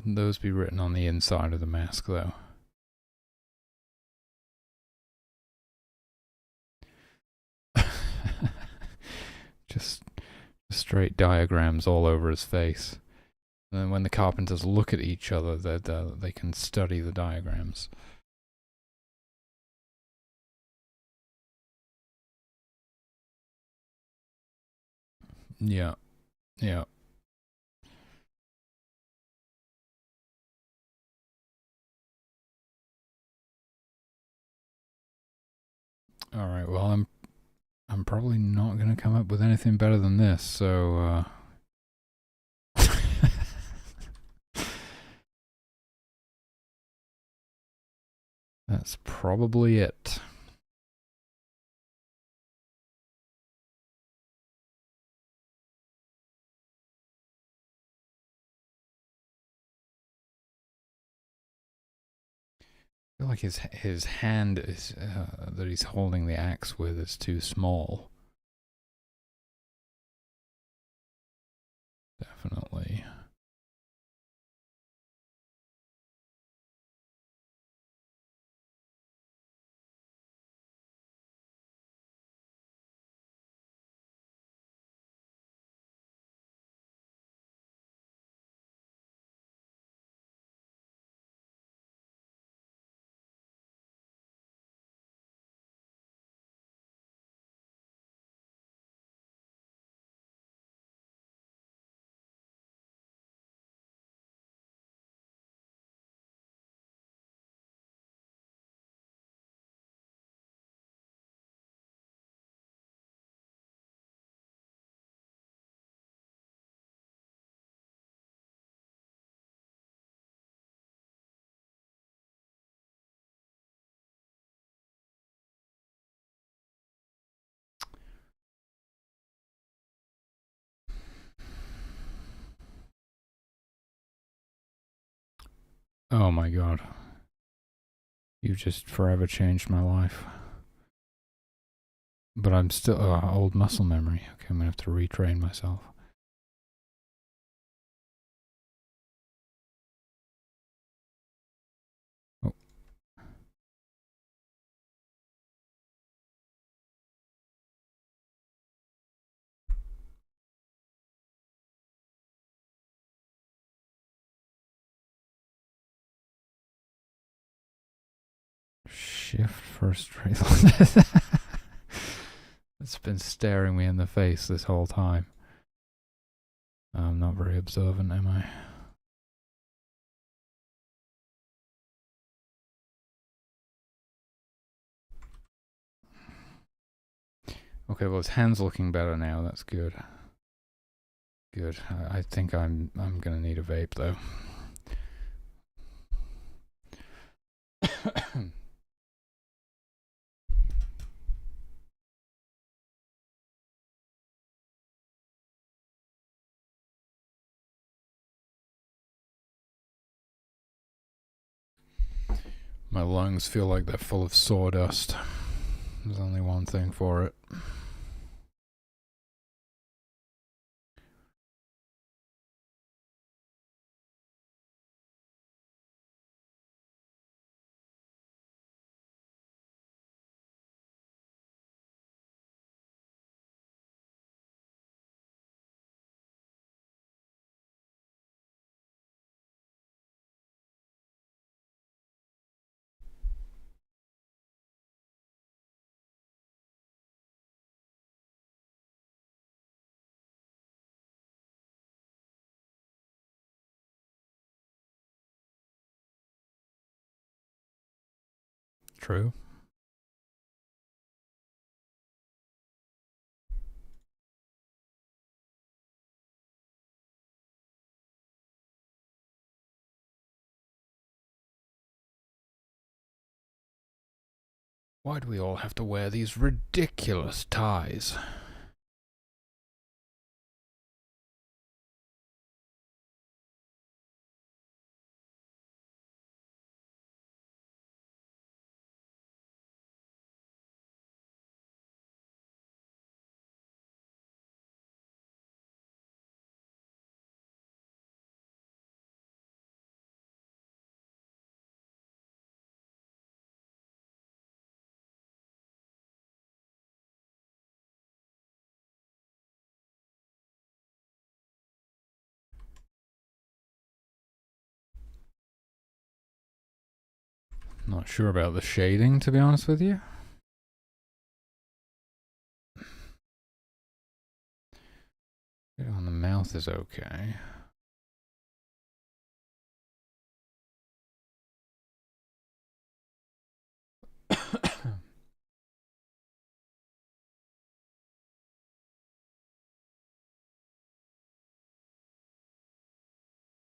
Shouldn't those be written on the inside of the mask, though? Just straight diagrams all over his face. And then when the carpenters look at each other, they can study the diagrams. Yeah, yeah. All right. Well, I'm probably not gonna come up with anything better than this. So. That's probably it. I feel like his hand is that he's holding the axe with is too small. Definitely. Oh my god. You've just forever changed my life. But I'm still old muscle memory. Okay, I'm gonna have to retrain myself. Oh. Shift first rate. It's been staring me in the face this whole time. I'm not very observant, am I? Okay, well his hand's looking better now. That's good. Good. I think I'm gonna need a vape though. My lungs feel like they're full of sawdust. There's only one thing for it. True. Why do we all have to wear these ridiculous ties? Not sure about the shading, to be honest with you. On the mouth is okay.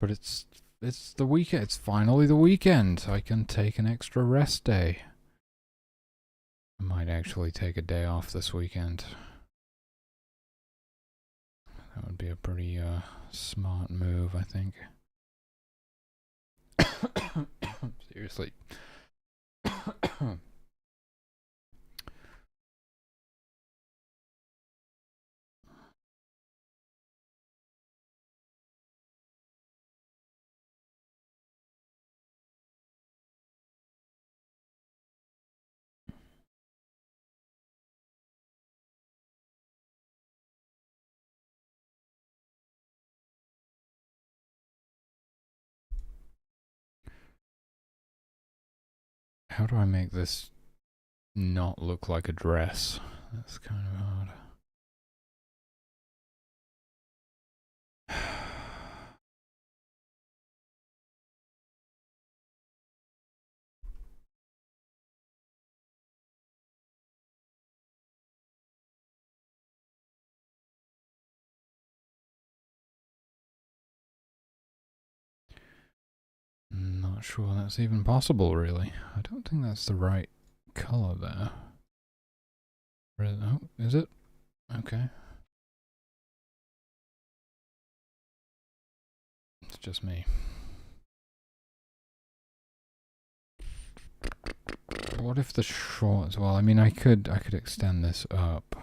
But it's the weekend. It's finally the weekend. I can take an extra rest day. I might actually take a day off this weekend. That would be a pretty smart move, I think. Seriously. How do I make this not look like a dress? That's kind of hard. Not sure that's even possible, really. I don't think that's the right color there. Oh, is it? Okay. It's just me. What if the shorts? Well, I mean, I could extend this up.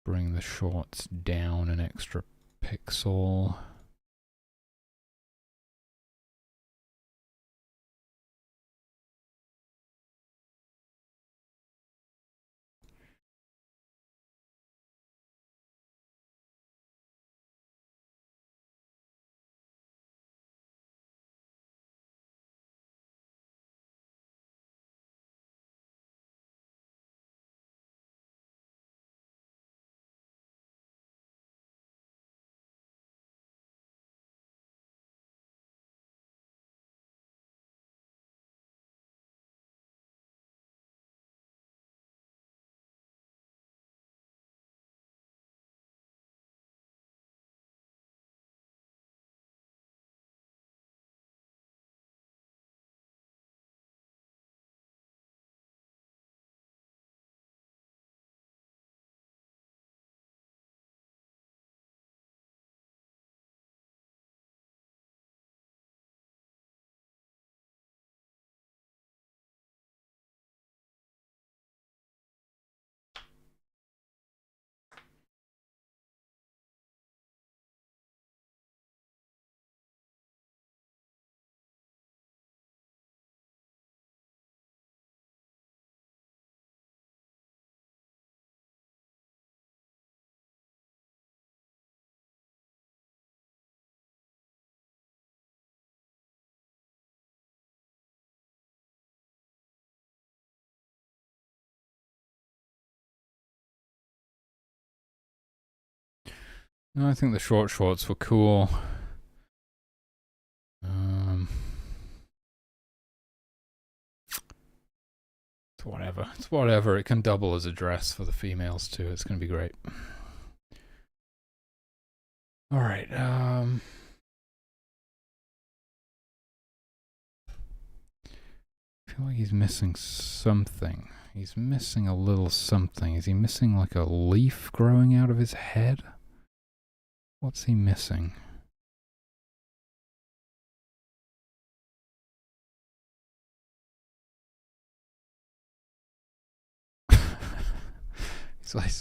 Bring the shorts down an extra pixel. No, I think the short shorts were cool. It's whatever. It's whatever. It can double as a dress for the females too. It's going to be great. All right. I feel like he's missing something. He's missing a little something. Is he missing like a leaf growing out of his head? What's he missing? He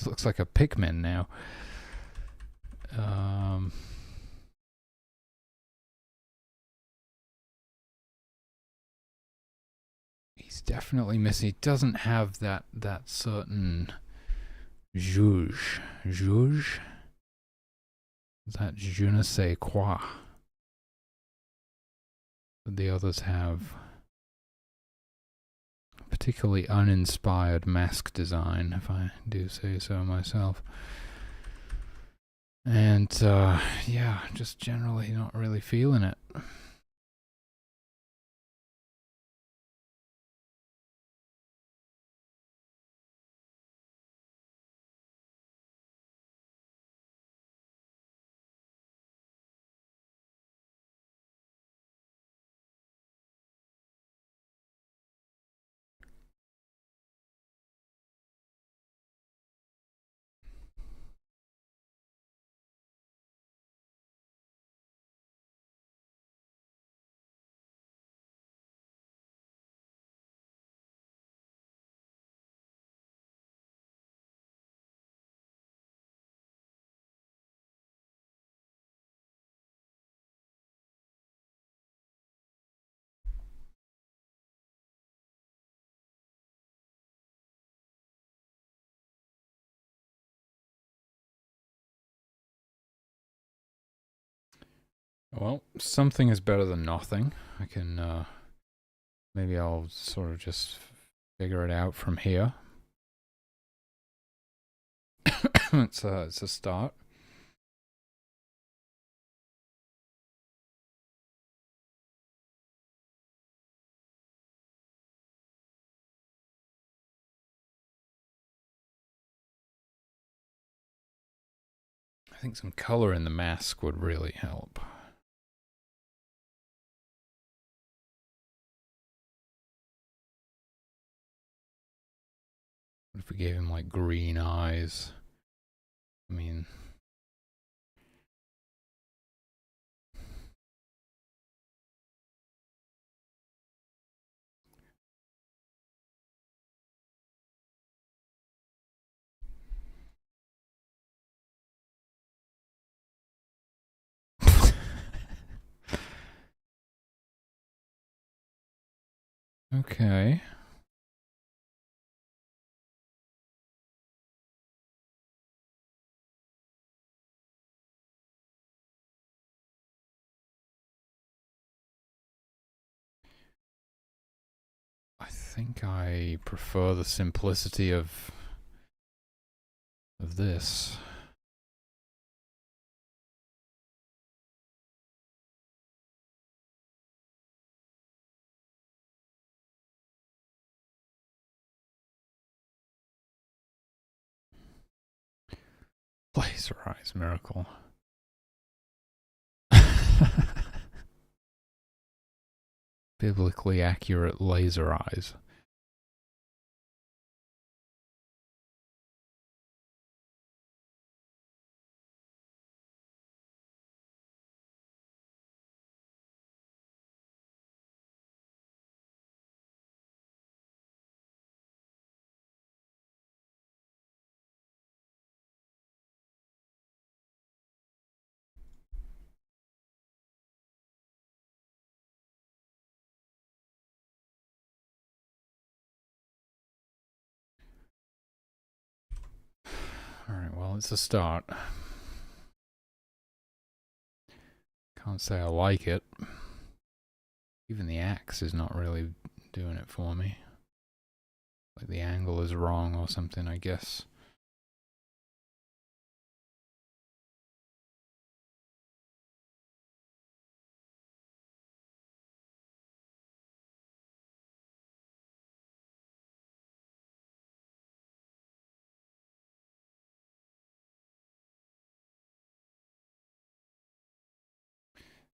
looks like a Pikmin now. He's definitely missing. He doesn't have that certain zhuzh that je ne sais quoi that the others have. Particularly uninspired mask design, if I do say so myself. And yeah, just generally not really feeling it. Well, something is better than nothing. I can, maybe I'll sort of just figure it out from here. It's a start. I think some color in the mask would really help. What if we gave him like green eyes? I mean, okay. I think I prefer the simplicity of this. Laser eyes miracle. Biblically accurate laser eyes. Alright, well, it's a start. Can't say I like it. Even the axe is not really doing it for me. Like the angle is wrong or something, I guess.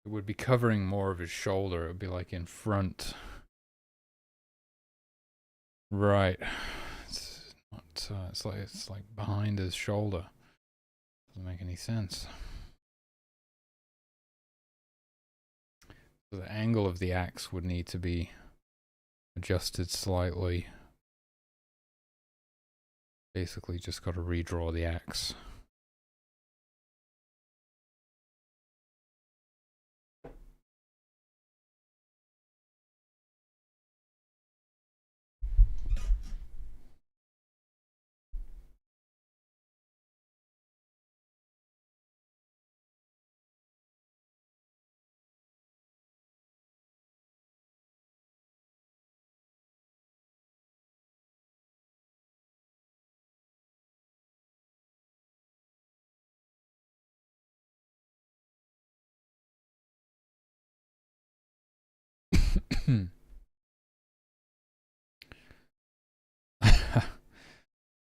It would be covering more of his shoulder. It would be like in front. Right. It's not. It's like behind his shoulder. Doesn't make any sense. So the angle of the axe would need to be adjusted slightly. Basically, just got to redraw the axe.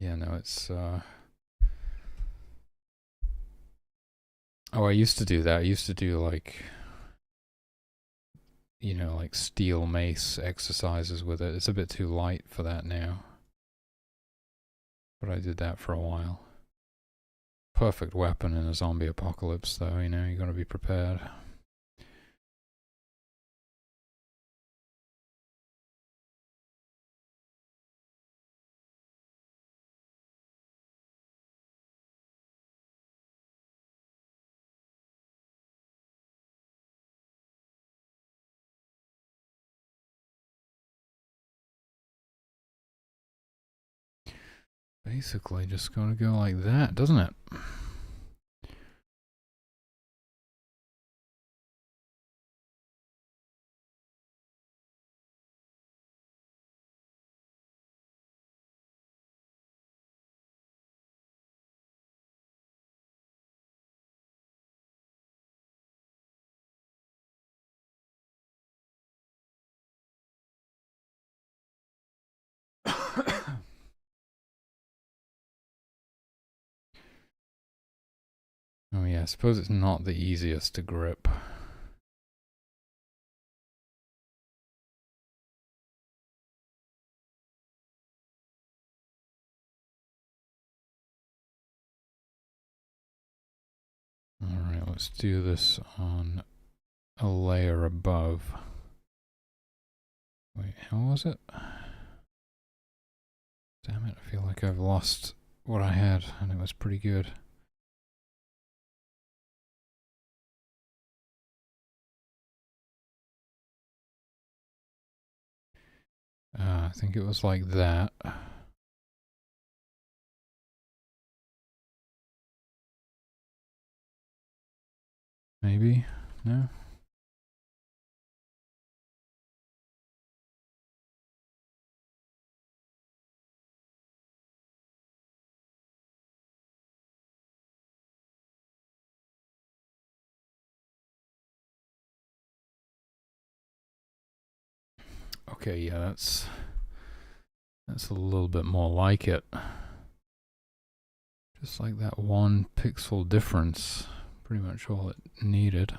Yeah, no, it's oh, I used to do that. I used to do like, like steel mace exercises with it. It's a bit too light for that now. But I did that for a while. Perfect weapon in a zombie apocalypse, though, you gotta be prepared. Basically, just gonna go like that, doesn't it? Oh yeah, I suppose it's not the easiest to grip. Alright, let's do this on a layer above. Wait, how was it? Damn it, I feel like I've lost what I had, and it was pretty good. I think it was like that. Maybe? No? Okay, yeah, that's a little bit more like it. Just like that 1 pixel difference. Pretty much all it needed.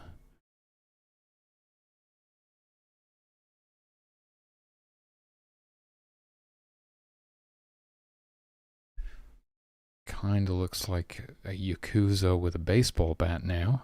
Kinda looks like a Yakuza with a baseball bat now.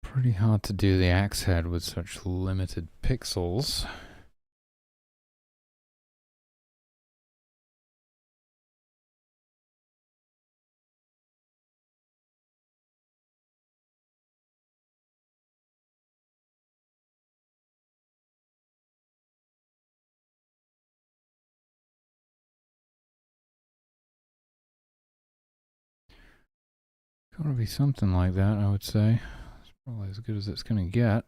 Pretty hard to do the axe head with such limited pixels. Gotta be something like that, I would say. It's probably as good as it's gonna get.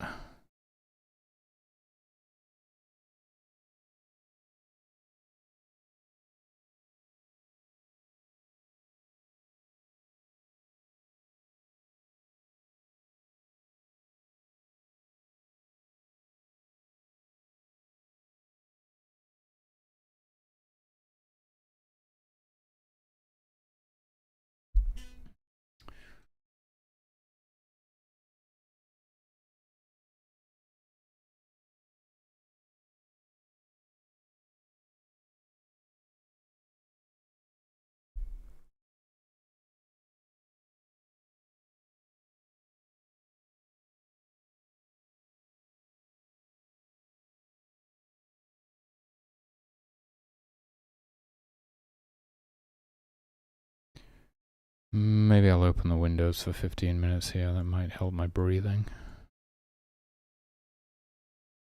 Maybe I'll open the windows for 15 minutes here. That might help my breathing.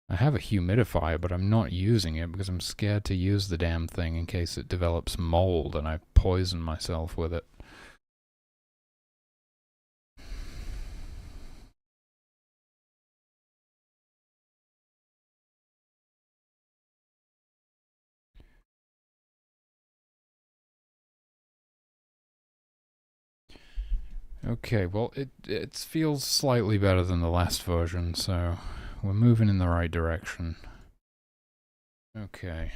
I have a humidifier, but I'm not using it because I'm scared to use the damn thing in case it develops mold and I poison myself with it. Okay, well, it feels slightly better than the last version, so we're moving in the right direction. Okay.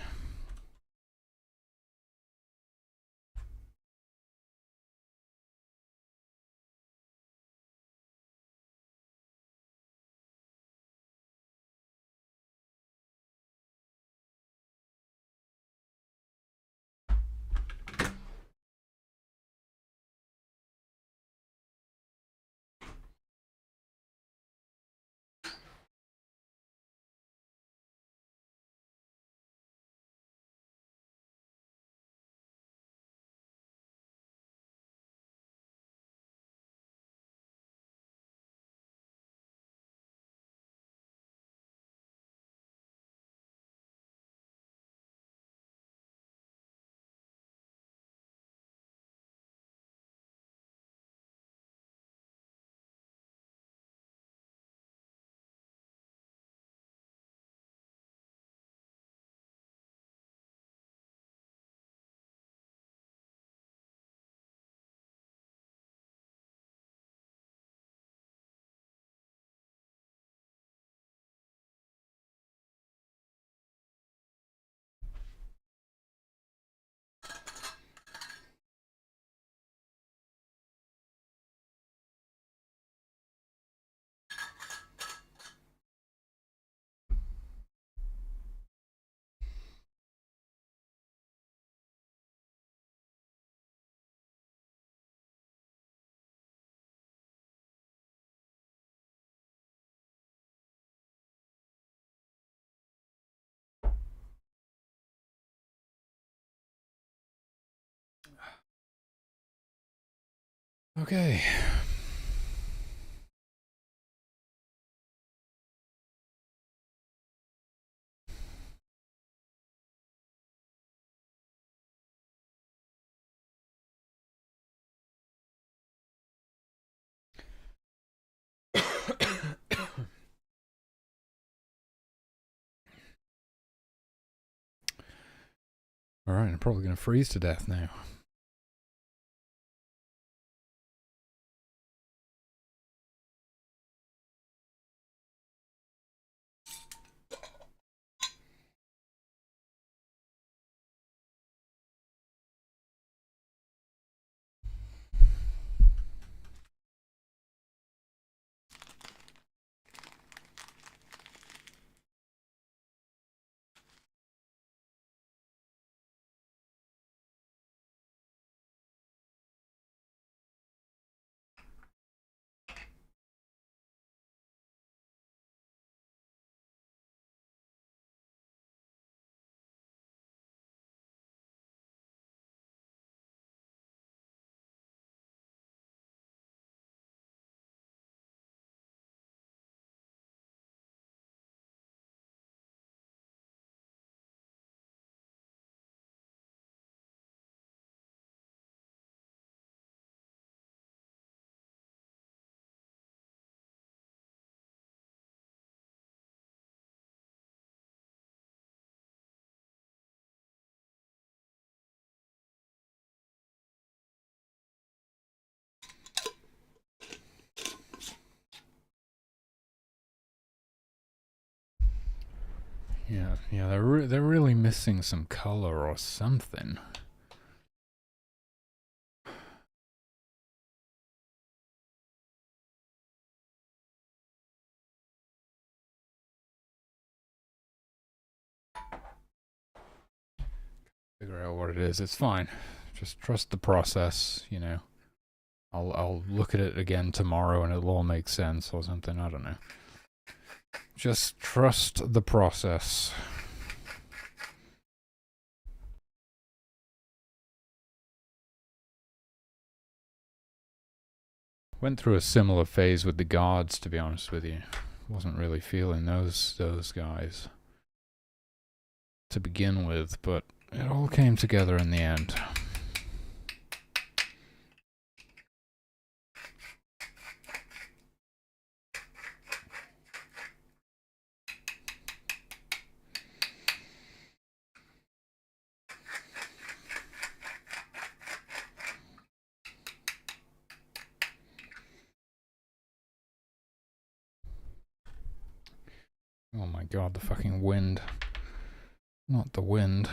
Okay. Alright, I'm probably going to freeze to death now. Yeah, they're really missing some color or something. Figure out what it is. It's fine. Just trust the process, you know. I'll look at it again tomorrow and it'll all make sense or something. I don't know. Just trust the process. Went through a similar phase with the guards, to be honest with you. Wasn't really feeling those guys to begin with, but it all came together in the end. Oh my god, the fucking wind. Not the wind.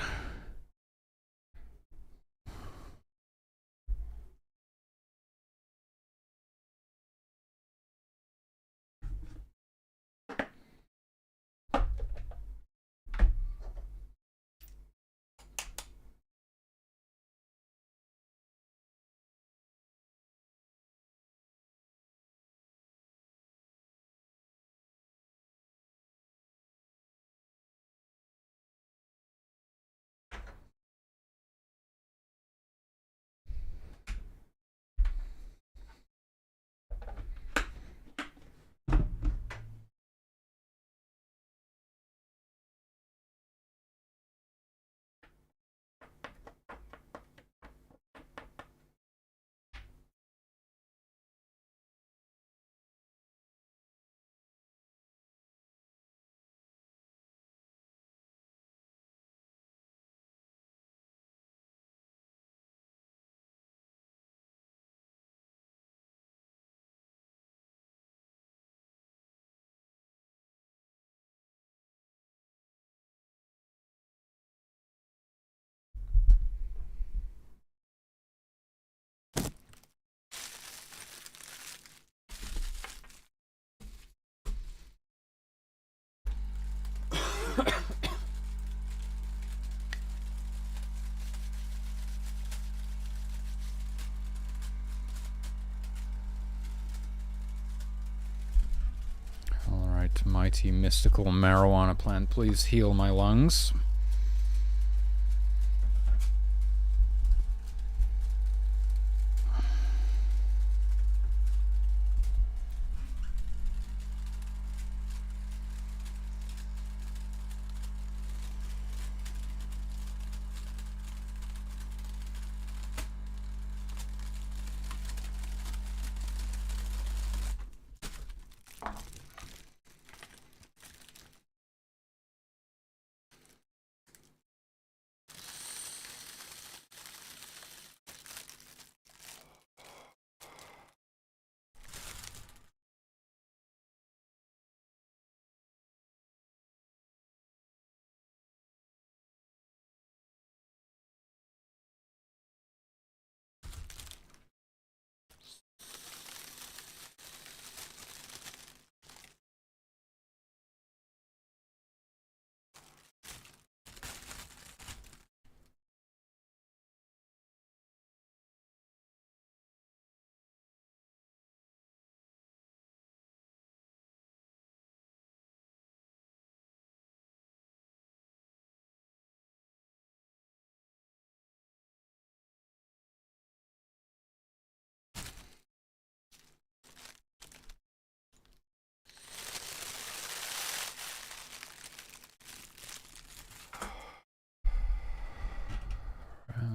Alright, mighty mystical marijuana plant, please heal my lungs.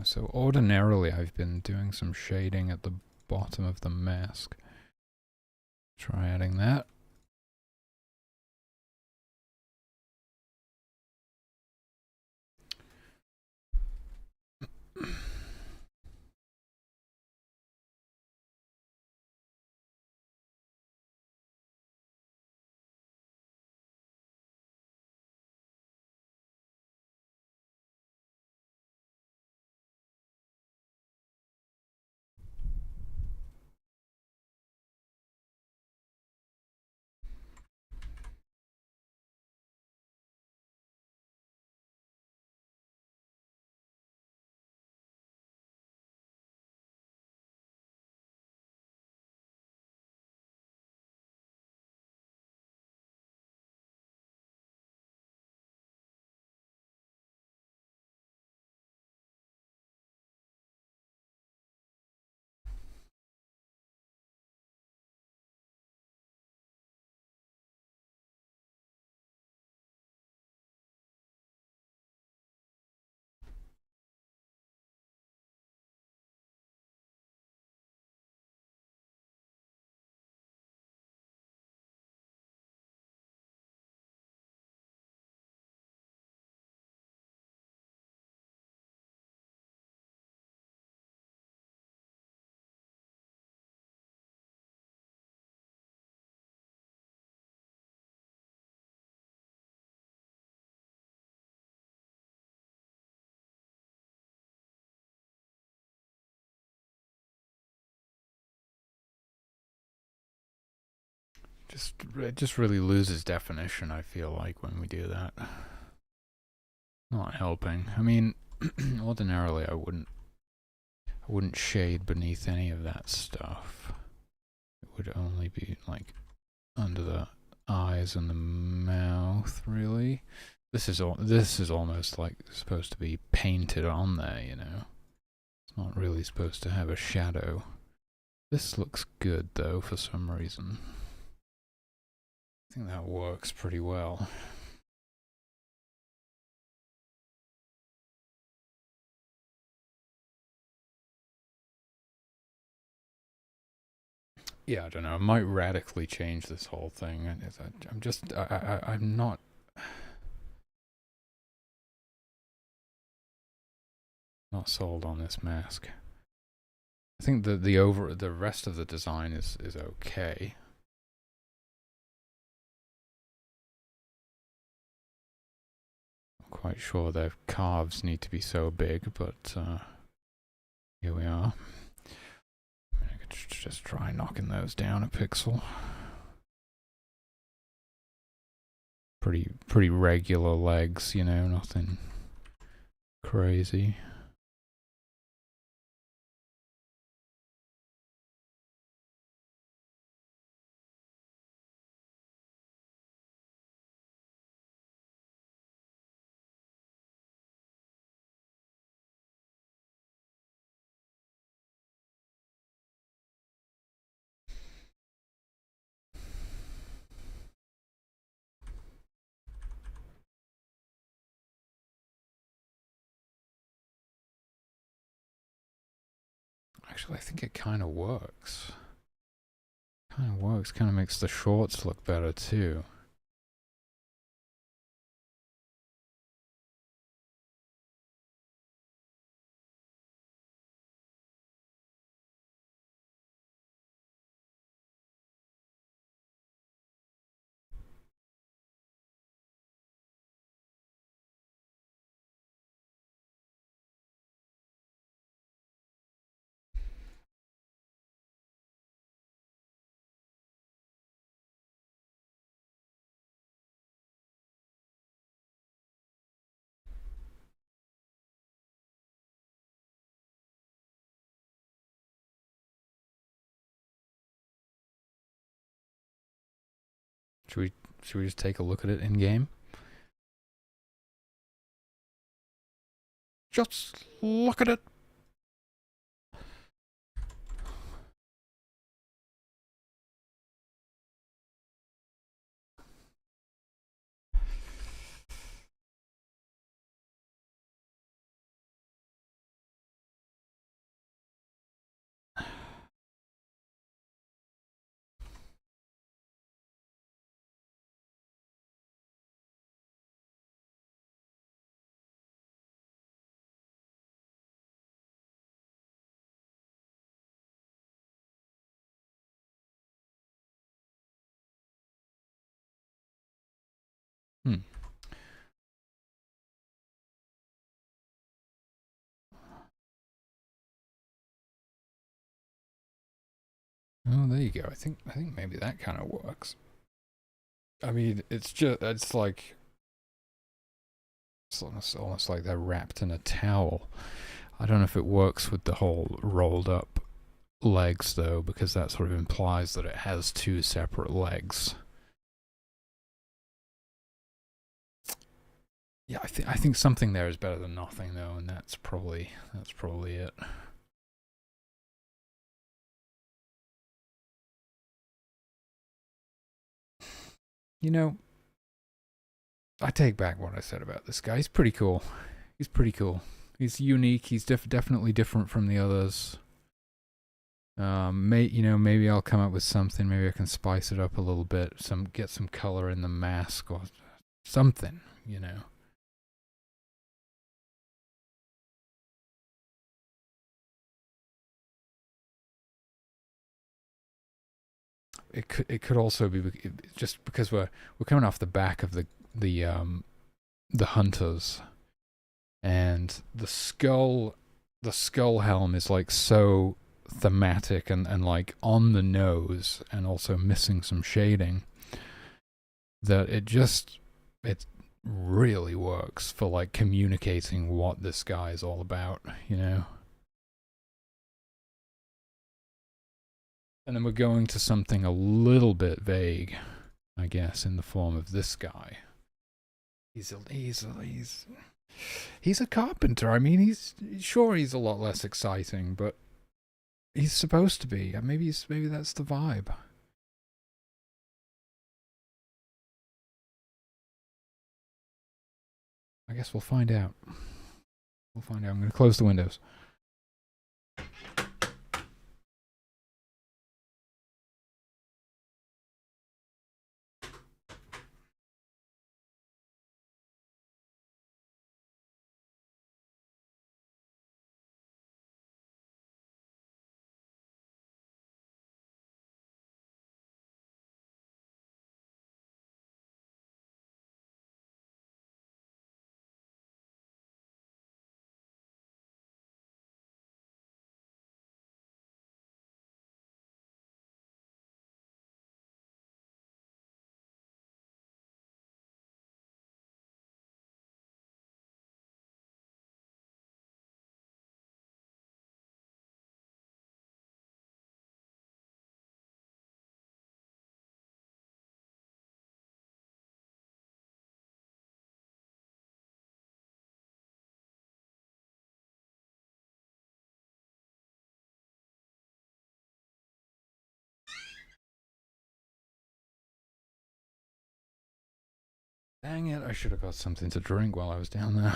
So ordinarily I've been doing some shading at the bottom of the mask. Try adding that. It just really loses definition, I feel like, when we do that. Not helping. I mean, ordinarily I wouldn't shade beneath any of that stuff. It would only be like under the eyes and the mouth, really. This is almost like supposed to be painted on there, you know. It's not really supposed to have a shadow. This looks good though for some reason. I think that works pretty well. Yeah, I don't know. I might radically change this whole thing. I'm not sold on this mask. I think the rest of the design is okay. I'm quite sure their calves need to be so big, but here we are. I could just try knocking those down a pixel. Pretty regular legs, you know, nothing crazy. Actually, I think it kind of works. Kind of makes the shorts look better too. Should we just take a look at it in game? Just look at it. Hmm. Oh, there you go. I think maybe that kind of works. I mean, it's almost like they're wrapped in a towel. I don't know if it works with the whole rolled up legs though, because that sort of implies that it has two separate legs. Yeah, I think something there is better than nothing though, and that's probably it. You know, I take back what I said about this guy. He's pretty cool. He's unique. He's definitely different from the others. Maybe I'll come up with something. Maybe I can spice it up a little bit. Get some color in the mask or something. You know. It could also be just because we're coming off the back of the hunters, and the skull helm is like so thematic and like on the nose, and also missing some shading, that it really works for like communicating what this guy is all about, you know. And then we're going to something a little bit vague, I guess, in the form of this guy. He's a carpenter. I mean, he's a lot less exciting, but he's supposed to be. Maybe that's the vibe. I guess we'll find out. I'm going to close the windows. Dang it, I should have got something to drink while I was down there.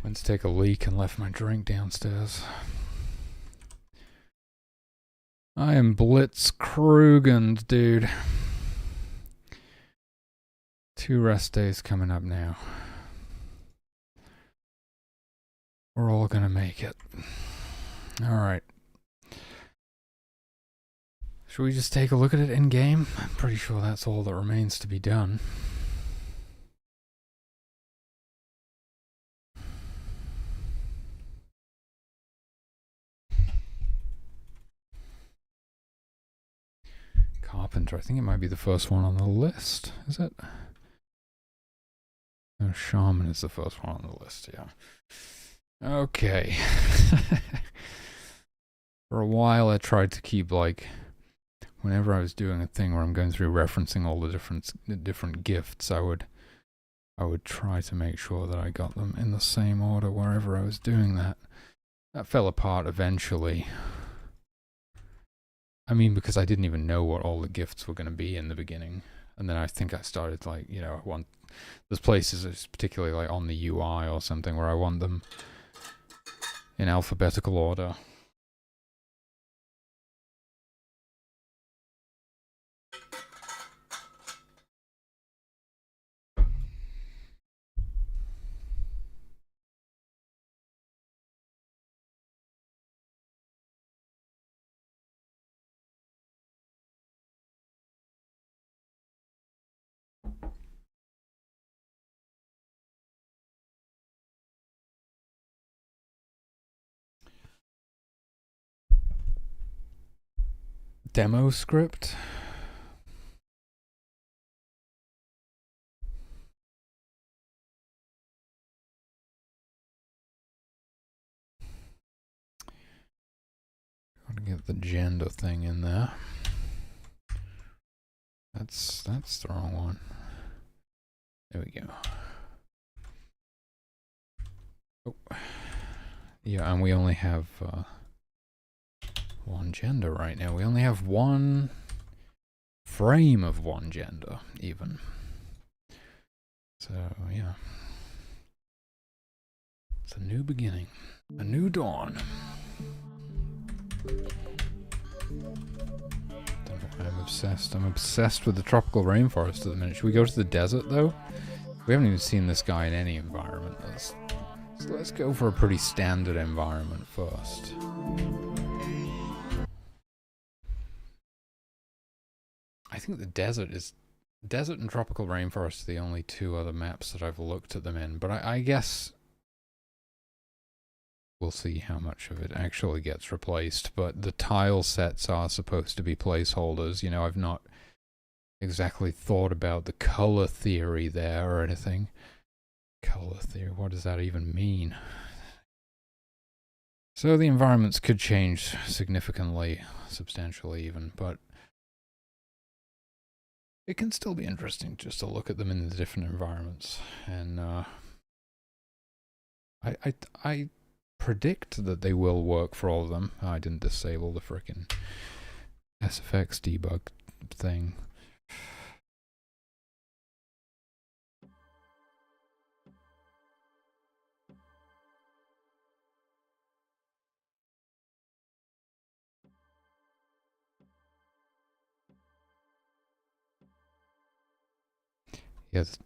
Went to take a leak and left my drink downstairs. I am blitzkrugened, dude. 2 rest days coming up now. We're all gonna make it. Alright. Should we just take a look at it in game? I'm pretty sure that's all that remains to be done. Carpenter, I think it might be the first one on the list, is it? No, Shaman is the first one on the list, yeah. Okay. For a while I tried to keep, like, whenever I was doing a thing where I'm going through referencing all the different gifts, I would try to make sure that I got them in the same order wherever I was doing that. That fell apart eventually. I mean, because I didn't even know what all the gifts were going to be in the beginning. And then I think I started, like, you know, there's places, particularly like on the UI or something, where I want them in alphabetical order. Demo script. Gotta get the gender thing in there. That's the wrong one. There we go. Oh. Yeah, and we only have one gender right now. We only have one frame of one gender, even. So, yeah. It's a new beginning. A new dawn. I'm obsessed. I'm obsessed with the tropical rainforest at the minute. Should we go to the desert, though? We haven't even seen this guy in any environment. Let's go for a pretty standard environment first. I think the desert and tropical rainforest are the only 2 other maps that I've looked at them in, but I guess we'll see how much of it actually gets replaced. But the tile sets are supposed to be placeholders. You know, I've not exactly thought about the color theory there or anything. Color theory, what does that even mean? So the environments could change significantly, substantially even, but it can still be interesting just to look at them in the different environments. And I predict that they will work for all of them. I didn't disable the frickin' SFX debug thing. Yes,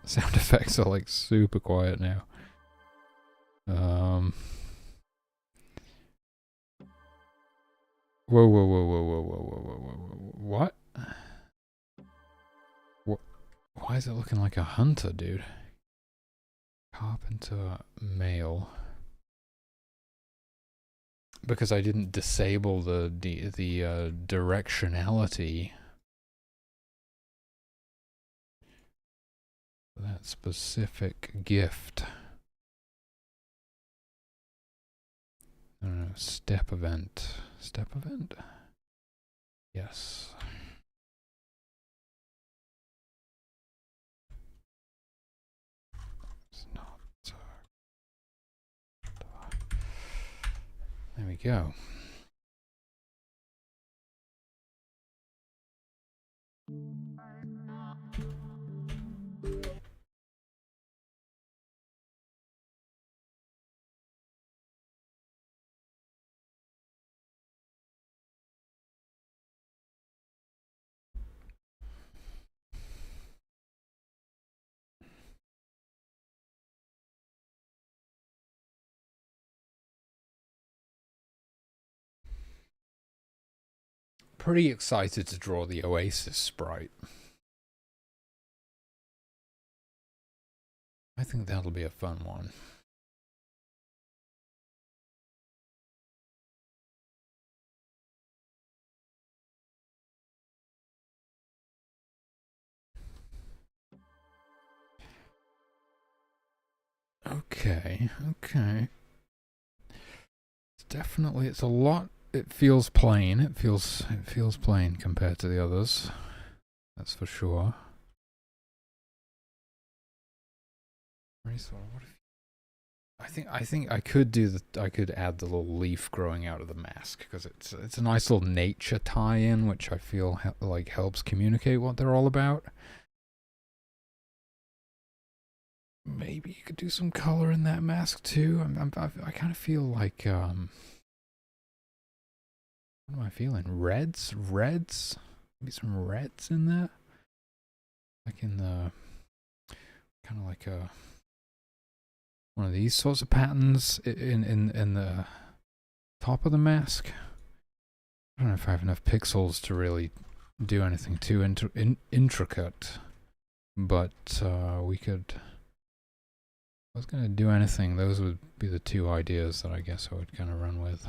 sound effects are like super quiet now. Whoa, whoa, whoa, whoa, whoa, whoa, whoa, whoa, whoa, whoa, what? Why is it looking like a hunter, dude? Carpenter male. Because I didn't disable the directionality. That specific gift. I don't know, step event. Step event? Yes. It's not. There we go. pretty excited to draw the Oasis sprite. I think that'll be a fun one. Okay. It's a lot. It feels plain. It feels plain compared to the others. That's for sure. I think I could add the little leaf growing out of the mask, because it's a nice little nature tie-in, which I feel like helps communicate what they're all about. Maybe you could do some color in that mask too. I kind of feel like what am I feeling? Reds, maybe some reds in there, like in the kind of like a one of these sorts of patterns in the top of the mask. I don't know if I have enough pixels to really do anything too intricate, but we could. If I was going to do anything, those would be the two ideas that I guess I would kind of run with.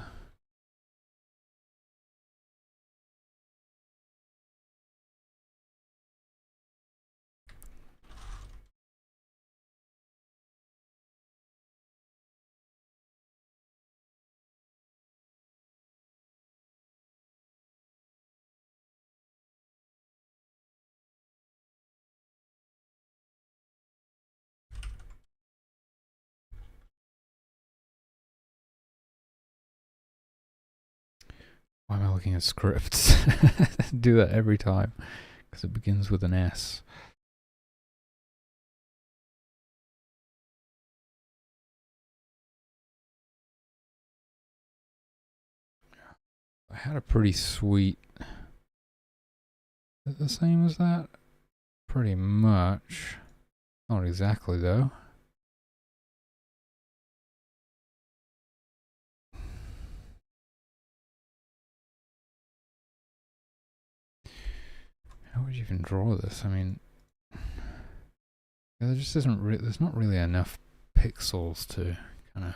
Why am I looking at scripts? Do that every time, because it begins with an S. I had a pretty sweet. Is it the same as that? Pretty much. Not exactly though. How would you even draw this? I mean, there just isn't. There's not really enough pixels to kind of.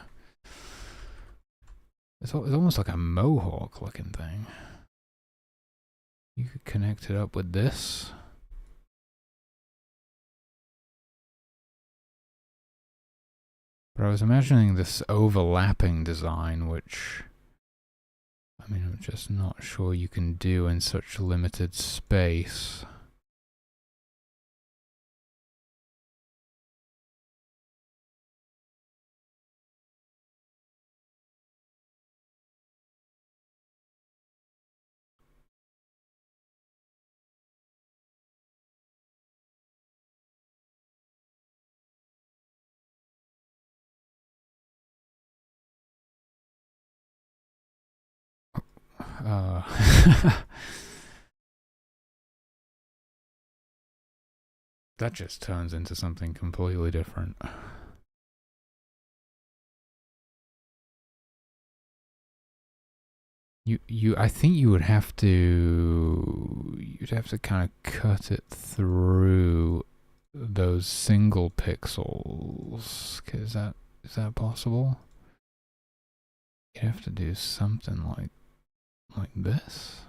It's almost like a mohawk looking thing. You could connect it up with this. But I was imagining this overlapping design, which, I mean, I'm just not sure you can do in such limited space. That just turns into something completely different. I think you'd have to kind of cut it through those single pixels. Is that possible? You'd have to do something like this.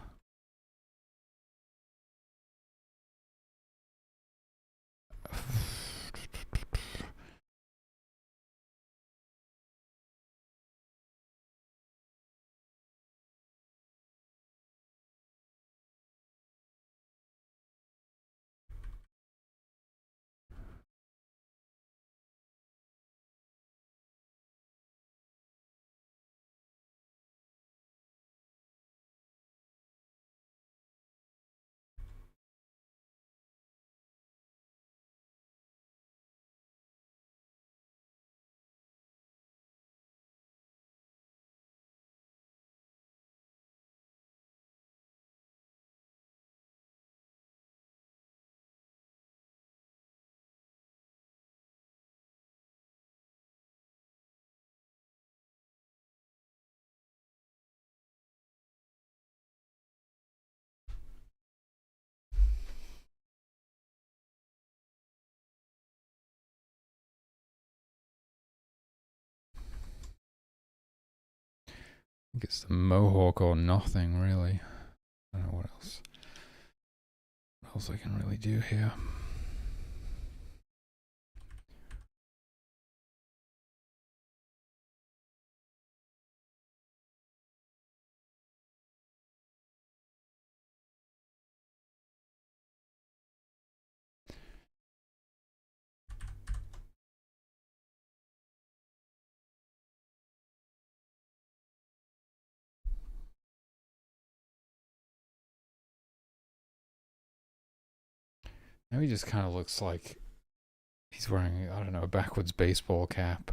think it's the mohawk or nothing, really. I don't know what else. What else I can really do here. Now he just kind of looks like he's wearing, I don't know, a backwards baseball cap.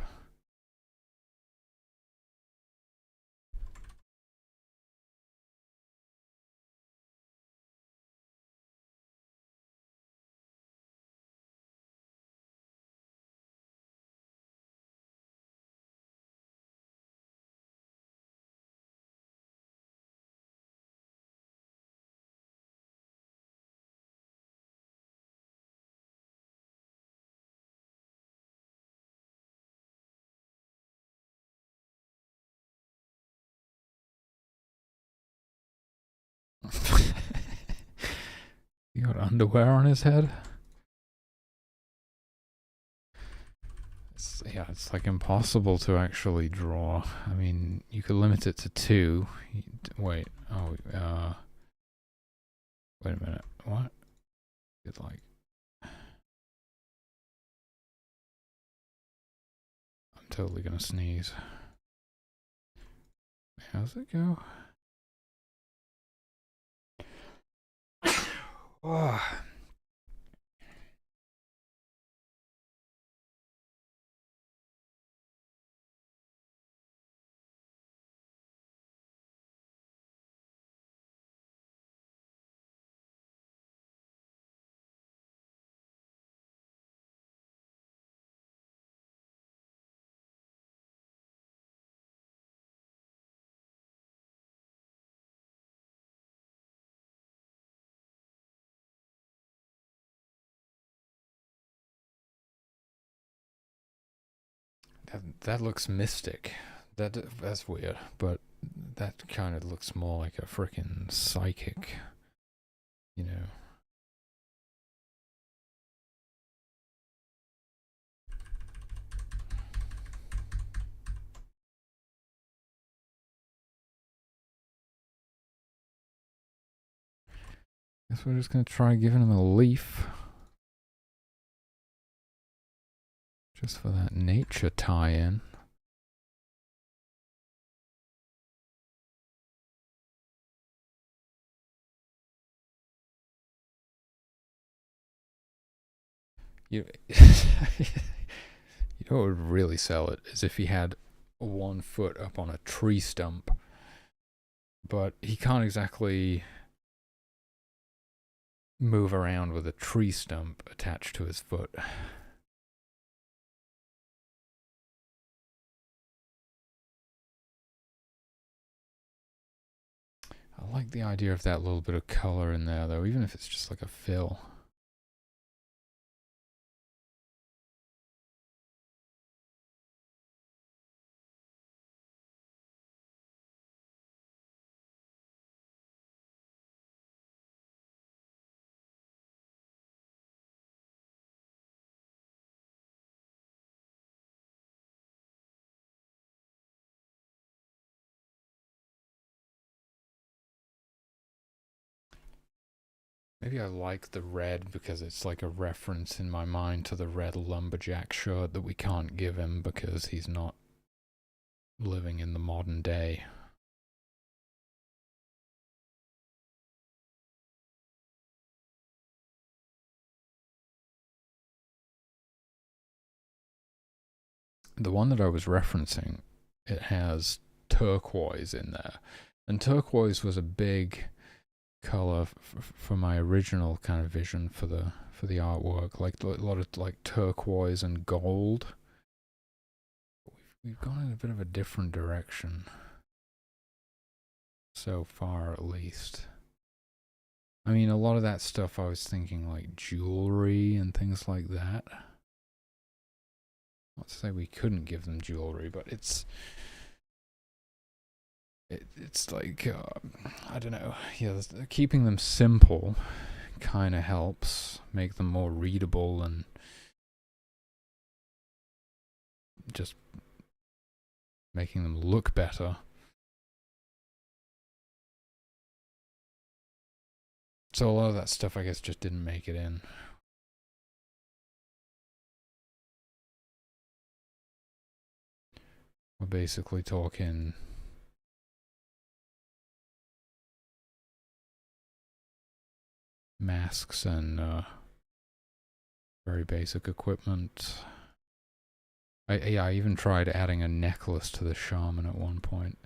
He got underwear on his head? It's like impossible to actually draw. I mean, you could limit it to 2. Wait, wait a minute. What? It's like, I'm totally gonna sneeze. How's it go? Oh. That looks mystic. That's weird, but that kind of looks more like a freaking psychic, you know. Guess we're just gonna try giving him a leaf. Just for that nature tie-in. You, you know what would really sell it is if he had 1 foot up on a tree stump, but he can't exactly move around with a tree stump attached to his foot. I like the idea of that little bit of color in there, though, even if it's just like a fill. Maybe I like the red because it's like a reference in my mind to the red lumberjack shirt that we can't give him because he's not living in the modern day. The one that I was referencing, it has turquoise in there. And turquoise was a big color for my original kind of vision for the artwork, like a lot of like turquoise and gold. We've gone in a bit of a different direction so far, at least. I mean, a lot of that stuff I was thinking like jewelry and things like that. Not to say we couldn't give them jewelry, but it's it's like, I don't know. Yeah, keeping them simple kind of helps make them more readable and just making them look better. So a lot of that stuff, I guess, just didn't make it in. We're basically talking masks and very basic equipment. I even tried adding a necklace to the shaman at one point.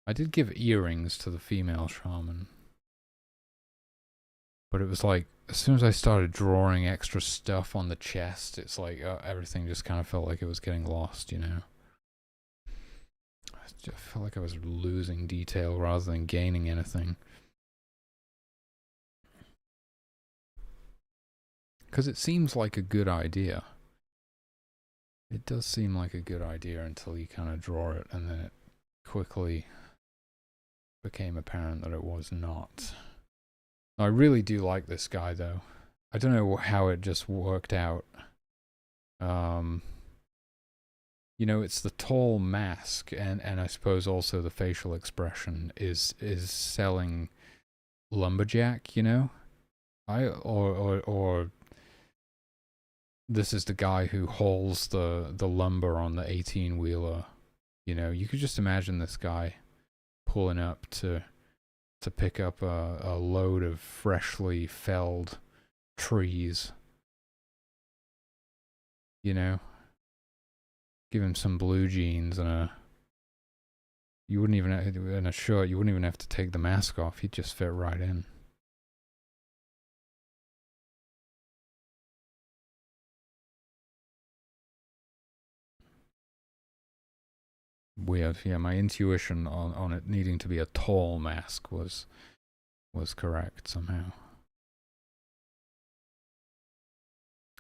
I did give earrings to the female shaman. But it was like, as soon as I started drawing extra stuff on the chest, it's like everything just kind of felt like it was getting lost, you know? I just felt like I was losing detail rather than gaining anything. Because it seems like a good idea. It does seem like a good idea until you kind of draw it, and then it quickly became apparent that it was not. I really do like this guy, though. I don't know how it just worked out. You know, it's the tall mask, and I suppose also the facial expression is selling lumberjack. You know, or this is the guy who hauls the lumber on the 18-wheeler. You know, you could just imagine this guy pulling up to pick up a load of freshly felled trees. You know, give him some blue jeans and a shirt. You wouldn't even have to take the mask off. He'd just fit right in. Weird. Yeah, my intuition on it needing to be a tall mask was correct somehow.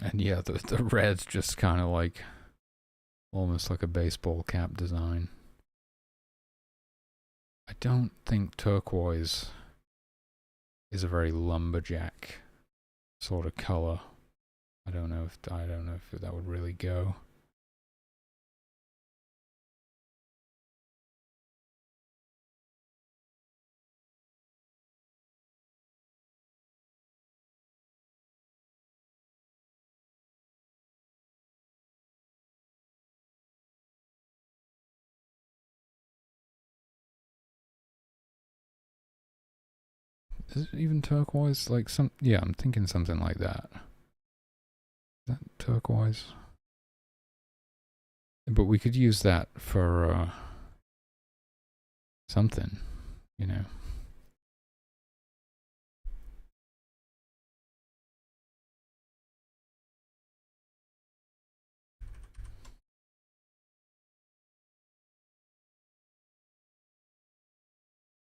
And yeah, the red's just kind of like almost like a baseball cap design. I don't think turquoise is a very lumberjack sort of color. I don't know if that would really go. Is it even turquoise? Like yeah, I'm thinking something like that. Is that turquoise? But we could use that for something, you know.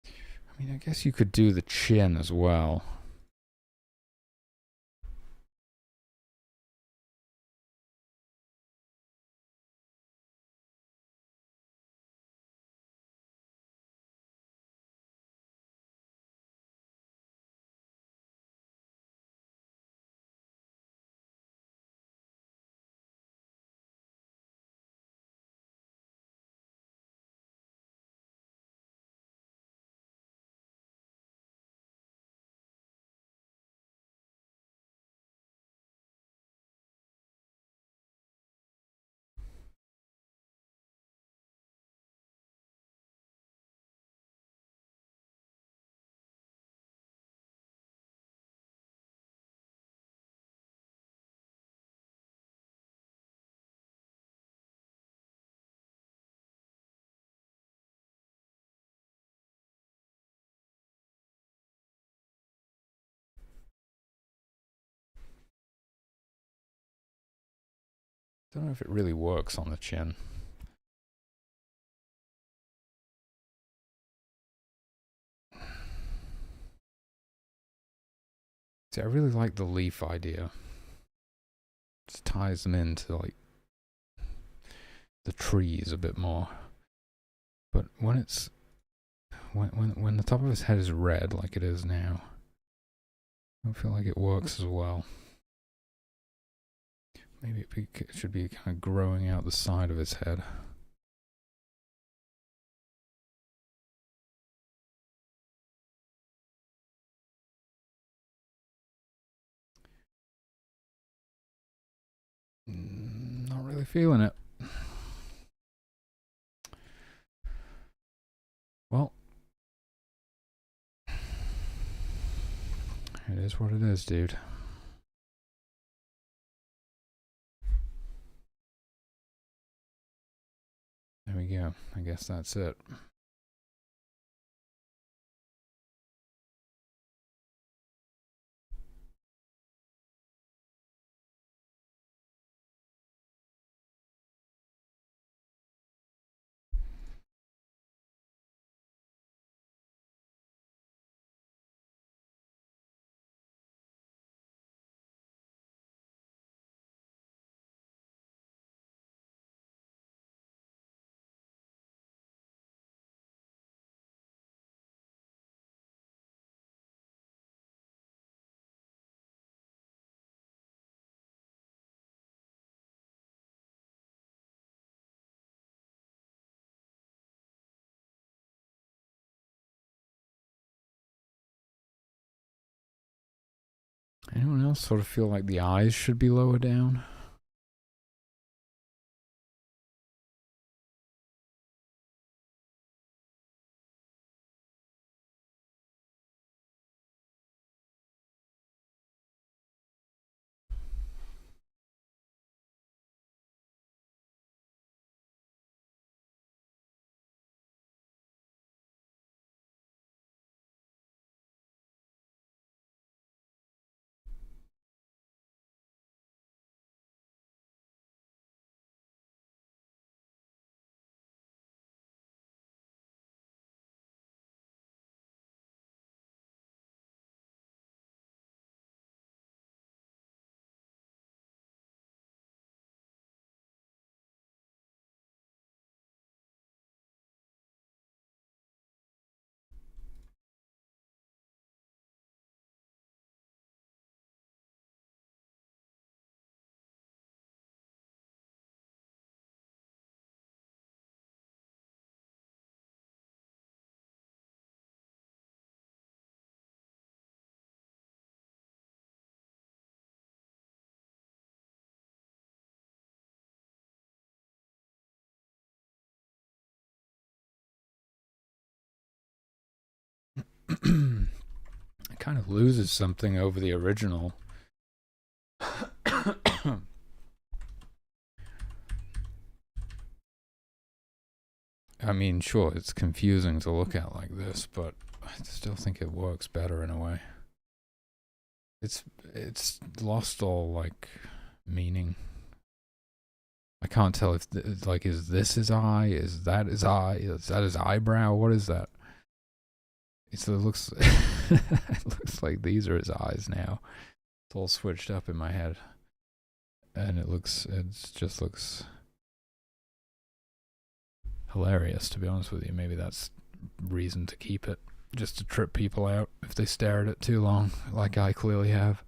I mean, I guess you could do the chin as well. Don't know if it really works on the chin. See, I really like the leaf idea. Just ties them into like the trees a bit more. But when it's when the top of his head is red like it is now, I don't feel like it works as well. Maybe it should be kind of growing out the side of his head. Not really feeling it. Well, it is what it is, dude. There we go. I guess that's it. Anyone else sort of feel like the eyes should be lower down? It kind of loses something over the original. I mean, sure, it's confusing to look at like this, but I still think it works better in a way. It's lost all like meaning. I can't tell if like is this his eye? Is that his eye? Is that his eyebrow? What is that? It looks it looks like these are his eyes now. It's all switched up in my head, and it just looks hilarious, to be honest with you. Maybe that's reason to keep it, just to trip people out if they stare at it too long, like I clearly have.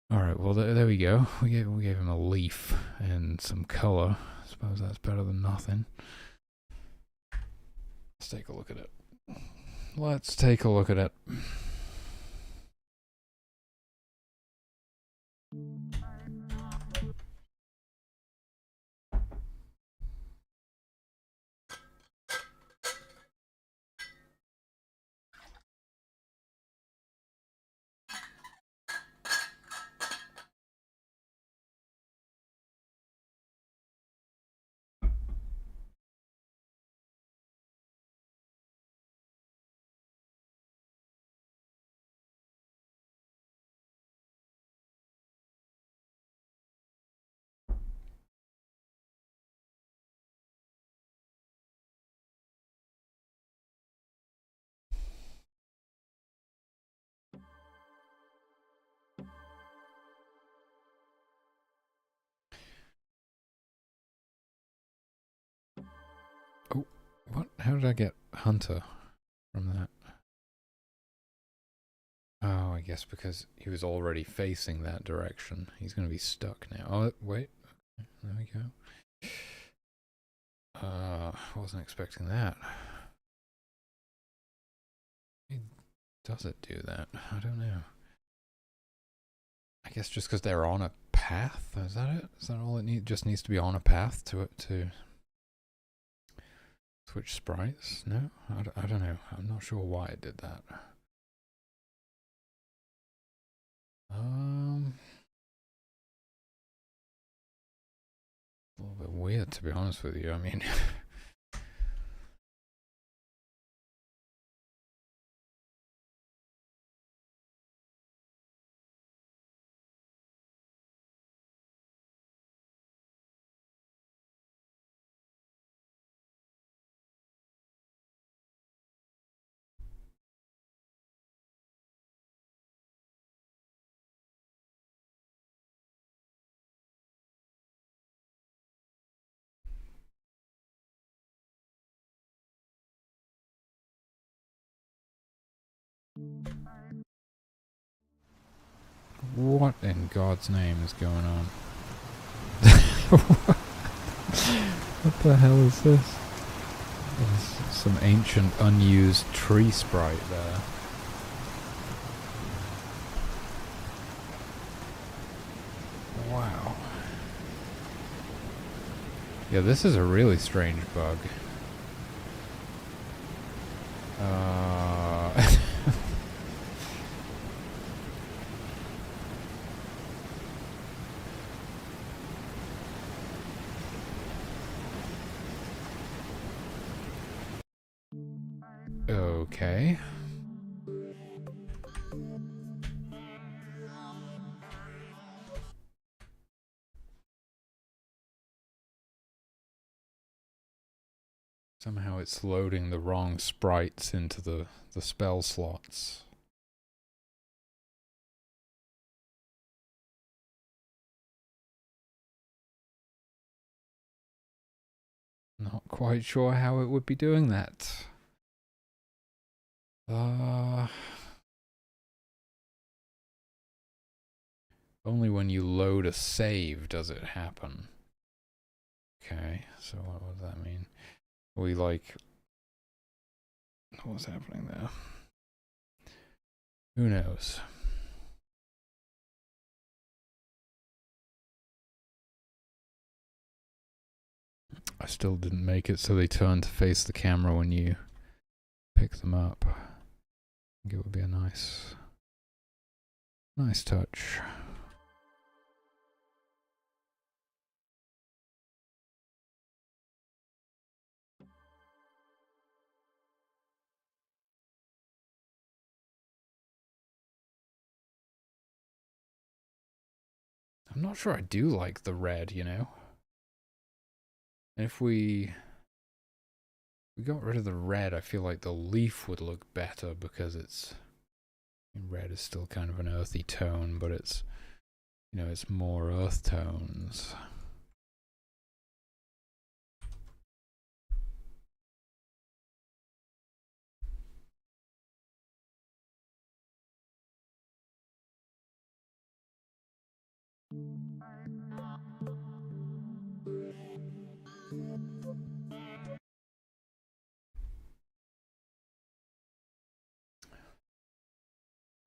All right, well there we go. We gave him a leaf and some color. I suppose that's better than nothing. Let's take a look at it. Let's take a look at it. What? How did I get Hunter from that? Oh, I guess because he was already facing that direction. He's going to be stuck now. Oh, wait. There we go. Wasn't expecting that. Does it do that? I don't know. I guess just because they're on a path. Is that it? Is that all it needs? Just needs to be on a path to switch sprites? No, I don't know. I'm not sure why it did that. A little bit weird, to be honest with you. I mean. What in God's name is going on? What the hell is this? There's some ancient unused tree sprite there. Wow. Yeah, this is a really strange bug. Okay. Somehow it's loading the wrong sprites into the spell slots. Not quite sure how it would be doing that. Only when you load a save does it happen. Okay, so what does that mean? We like... What's happening there? Who knows? I still didn't make it so they turn to face the camera when you pick them up. I think it would be a nice touch. I'm not sure I do like the red, you know? If we got rid of the red, I feel like the leaf would look better because it's... Red is still kind of an earthy tone, but it's, you know, it's more earth tones.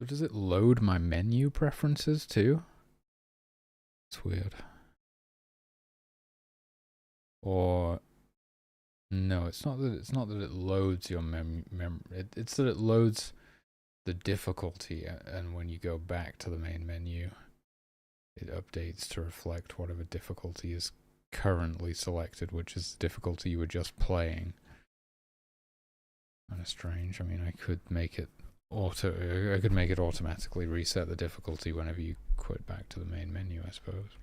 So does it load my menu preferences too? It's weird. Or no, it's not that it loads your it's that it loads the difficulty, and when you go back to the main menu, it updates to reflect whatever difficulty is currently selected, which is the difficulty you were just playing. Kind of strange. I mean, I could make it automatically reset the difficulty whenever you quit back to the main menu, I suppose.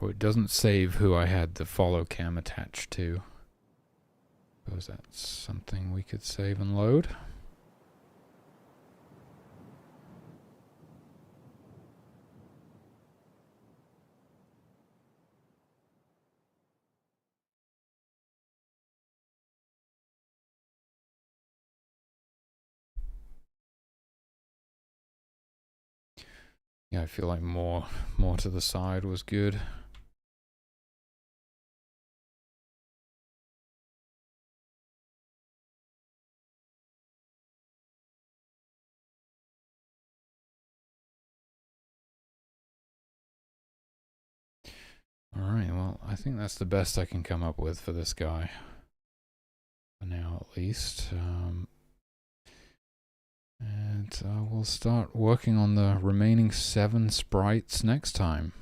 Oh, it doesn't save who I had the follow cam attached to. Suppose that's something we could save and load. Yeah, I feel like more to the side was good. Alright, well, I think that's the best I can come up with for this guy. For now, at least. And we'll start working on the remaining 7 sprites next time.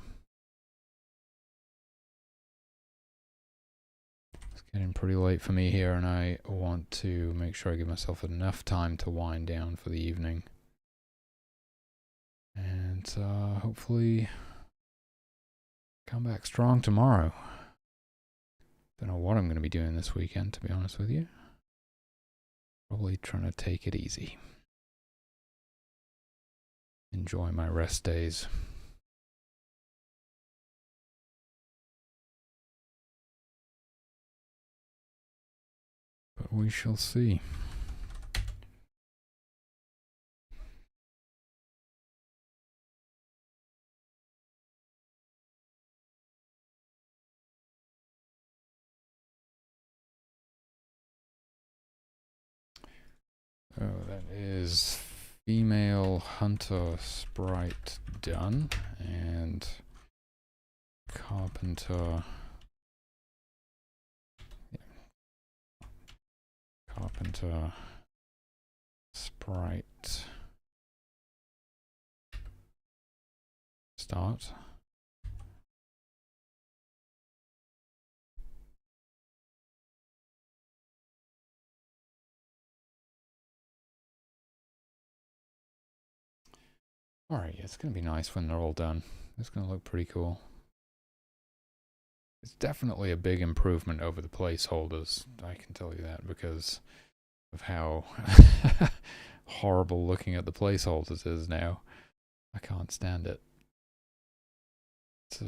It's getting pretty late for me here, and I want to make sure I give myself enough time to wind down for the evening. And hopefully come back strong tomorrow. Don't know what I'm going to be doing this weekend, to be honest with you. Probably trying to take it easy. Enjoy my rest days. But we shall see. Oh, that is female hunter sprite done, and carpenter sprite start. Alright, it's going to be nice when they're all done. It's going to look pretty cool. It's definitely a big improvement over the placeholders, I can tell you that, because of how horrible looking at the placeholders is now. I can't stand it. It's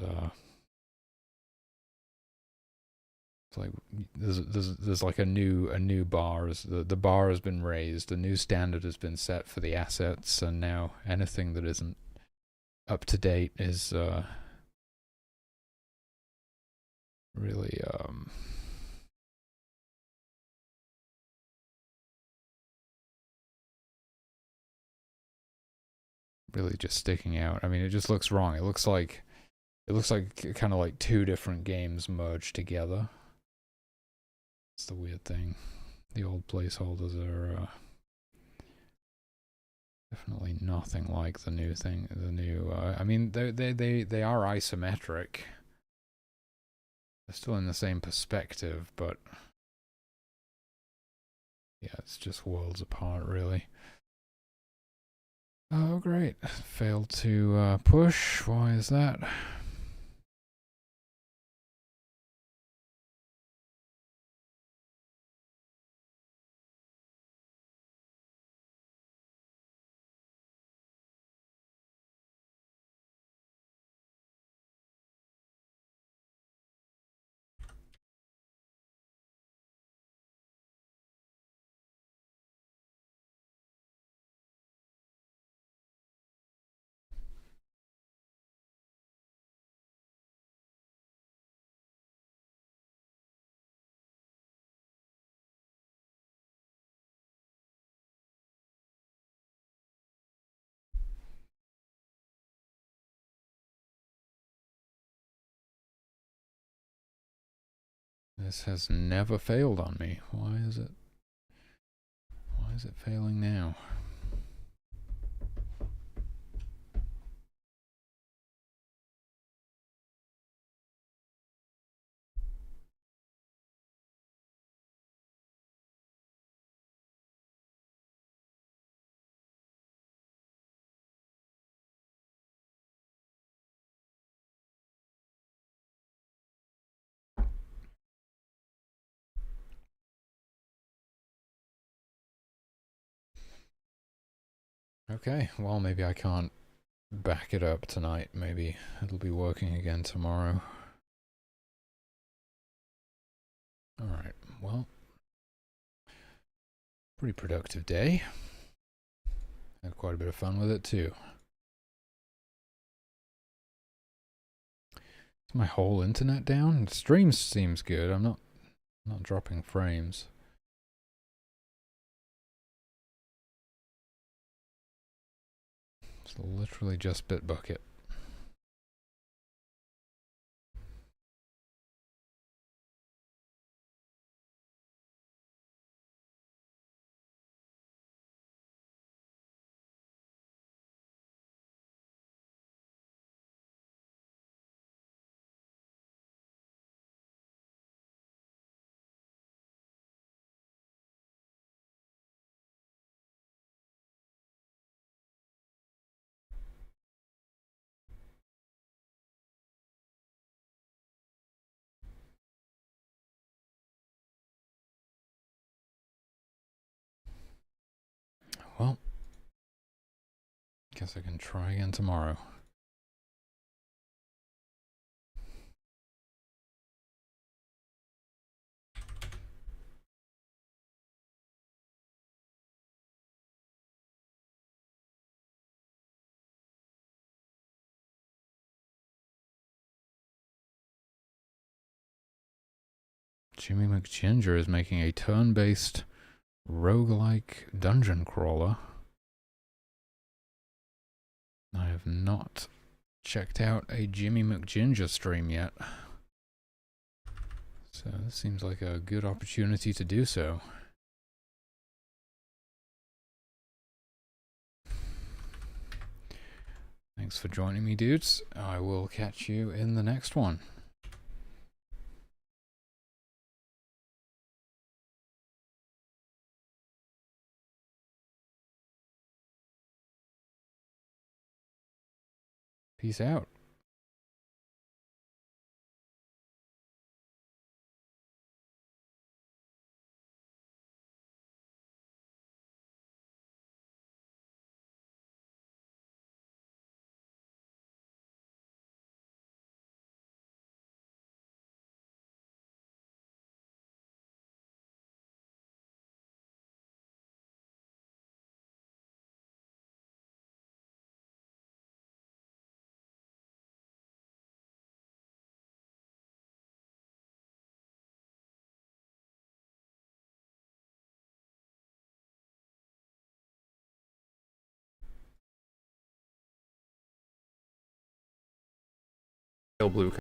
like there's like a new bar. The bar has been raised. A new standard has been set for the assets, and now anything that isn't up to date is really really just sticking out. I mean, it just looks wrong. It looks like kind of like 2 different games merged together. It's the weird thing. The old placeholders are definitely nothing like the new thing. The new, I mean, they are isometric. They're still in the same perspective, but yeah, it's just worlds apart, really. Oh, great! Failed to push. Why is that? This has never failed on me. Why is it? Why is it failing now? Okay, well, maybe I can't back it up tonight. Maybe it'll be working again tomorrow. Alright, well, pretty productive day. Had quite a bit of fun with it too. Is my whole internet down? The stream seems good. I'm not dropping frames. It's literally just Bitbucket. Well, guess I can try again tomorrow. Jimmy McGinger is making a turn-based roguelike dungeon crawler. I have not checked out a Jimmy McGinger stream yet. So this seems like a good opportunity to do so. Thanks for joining me, dudes. I will catch you in the next one. Peace out. Blue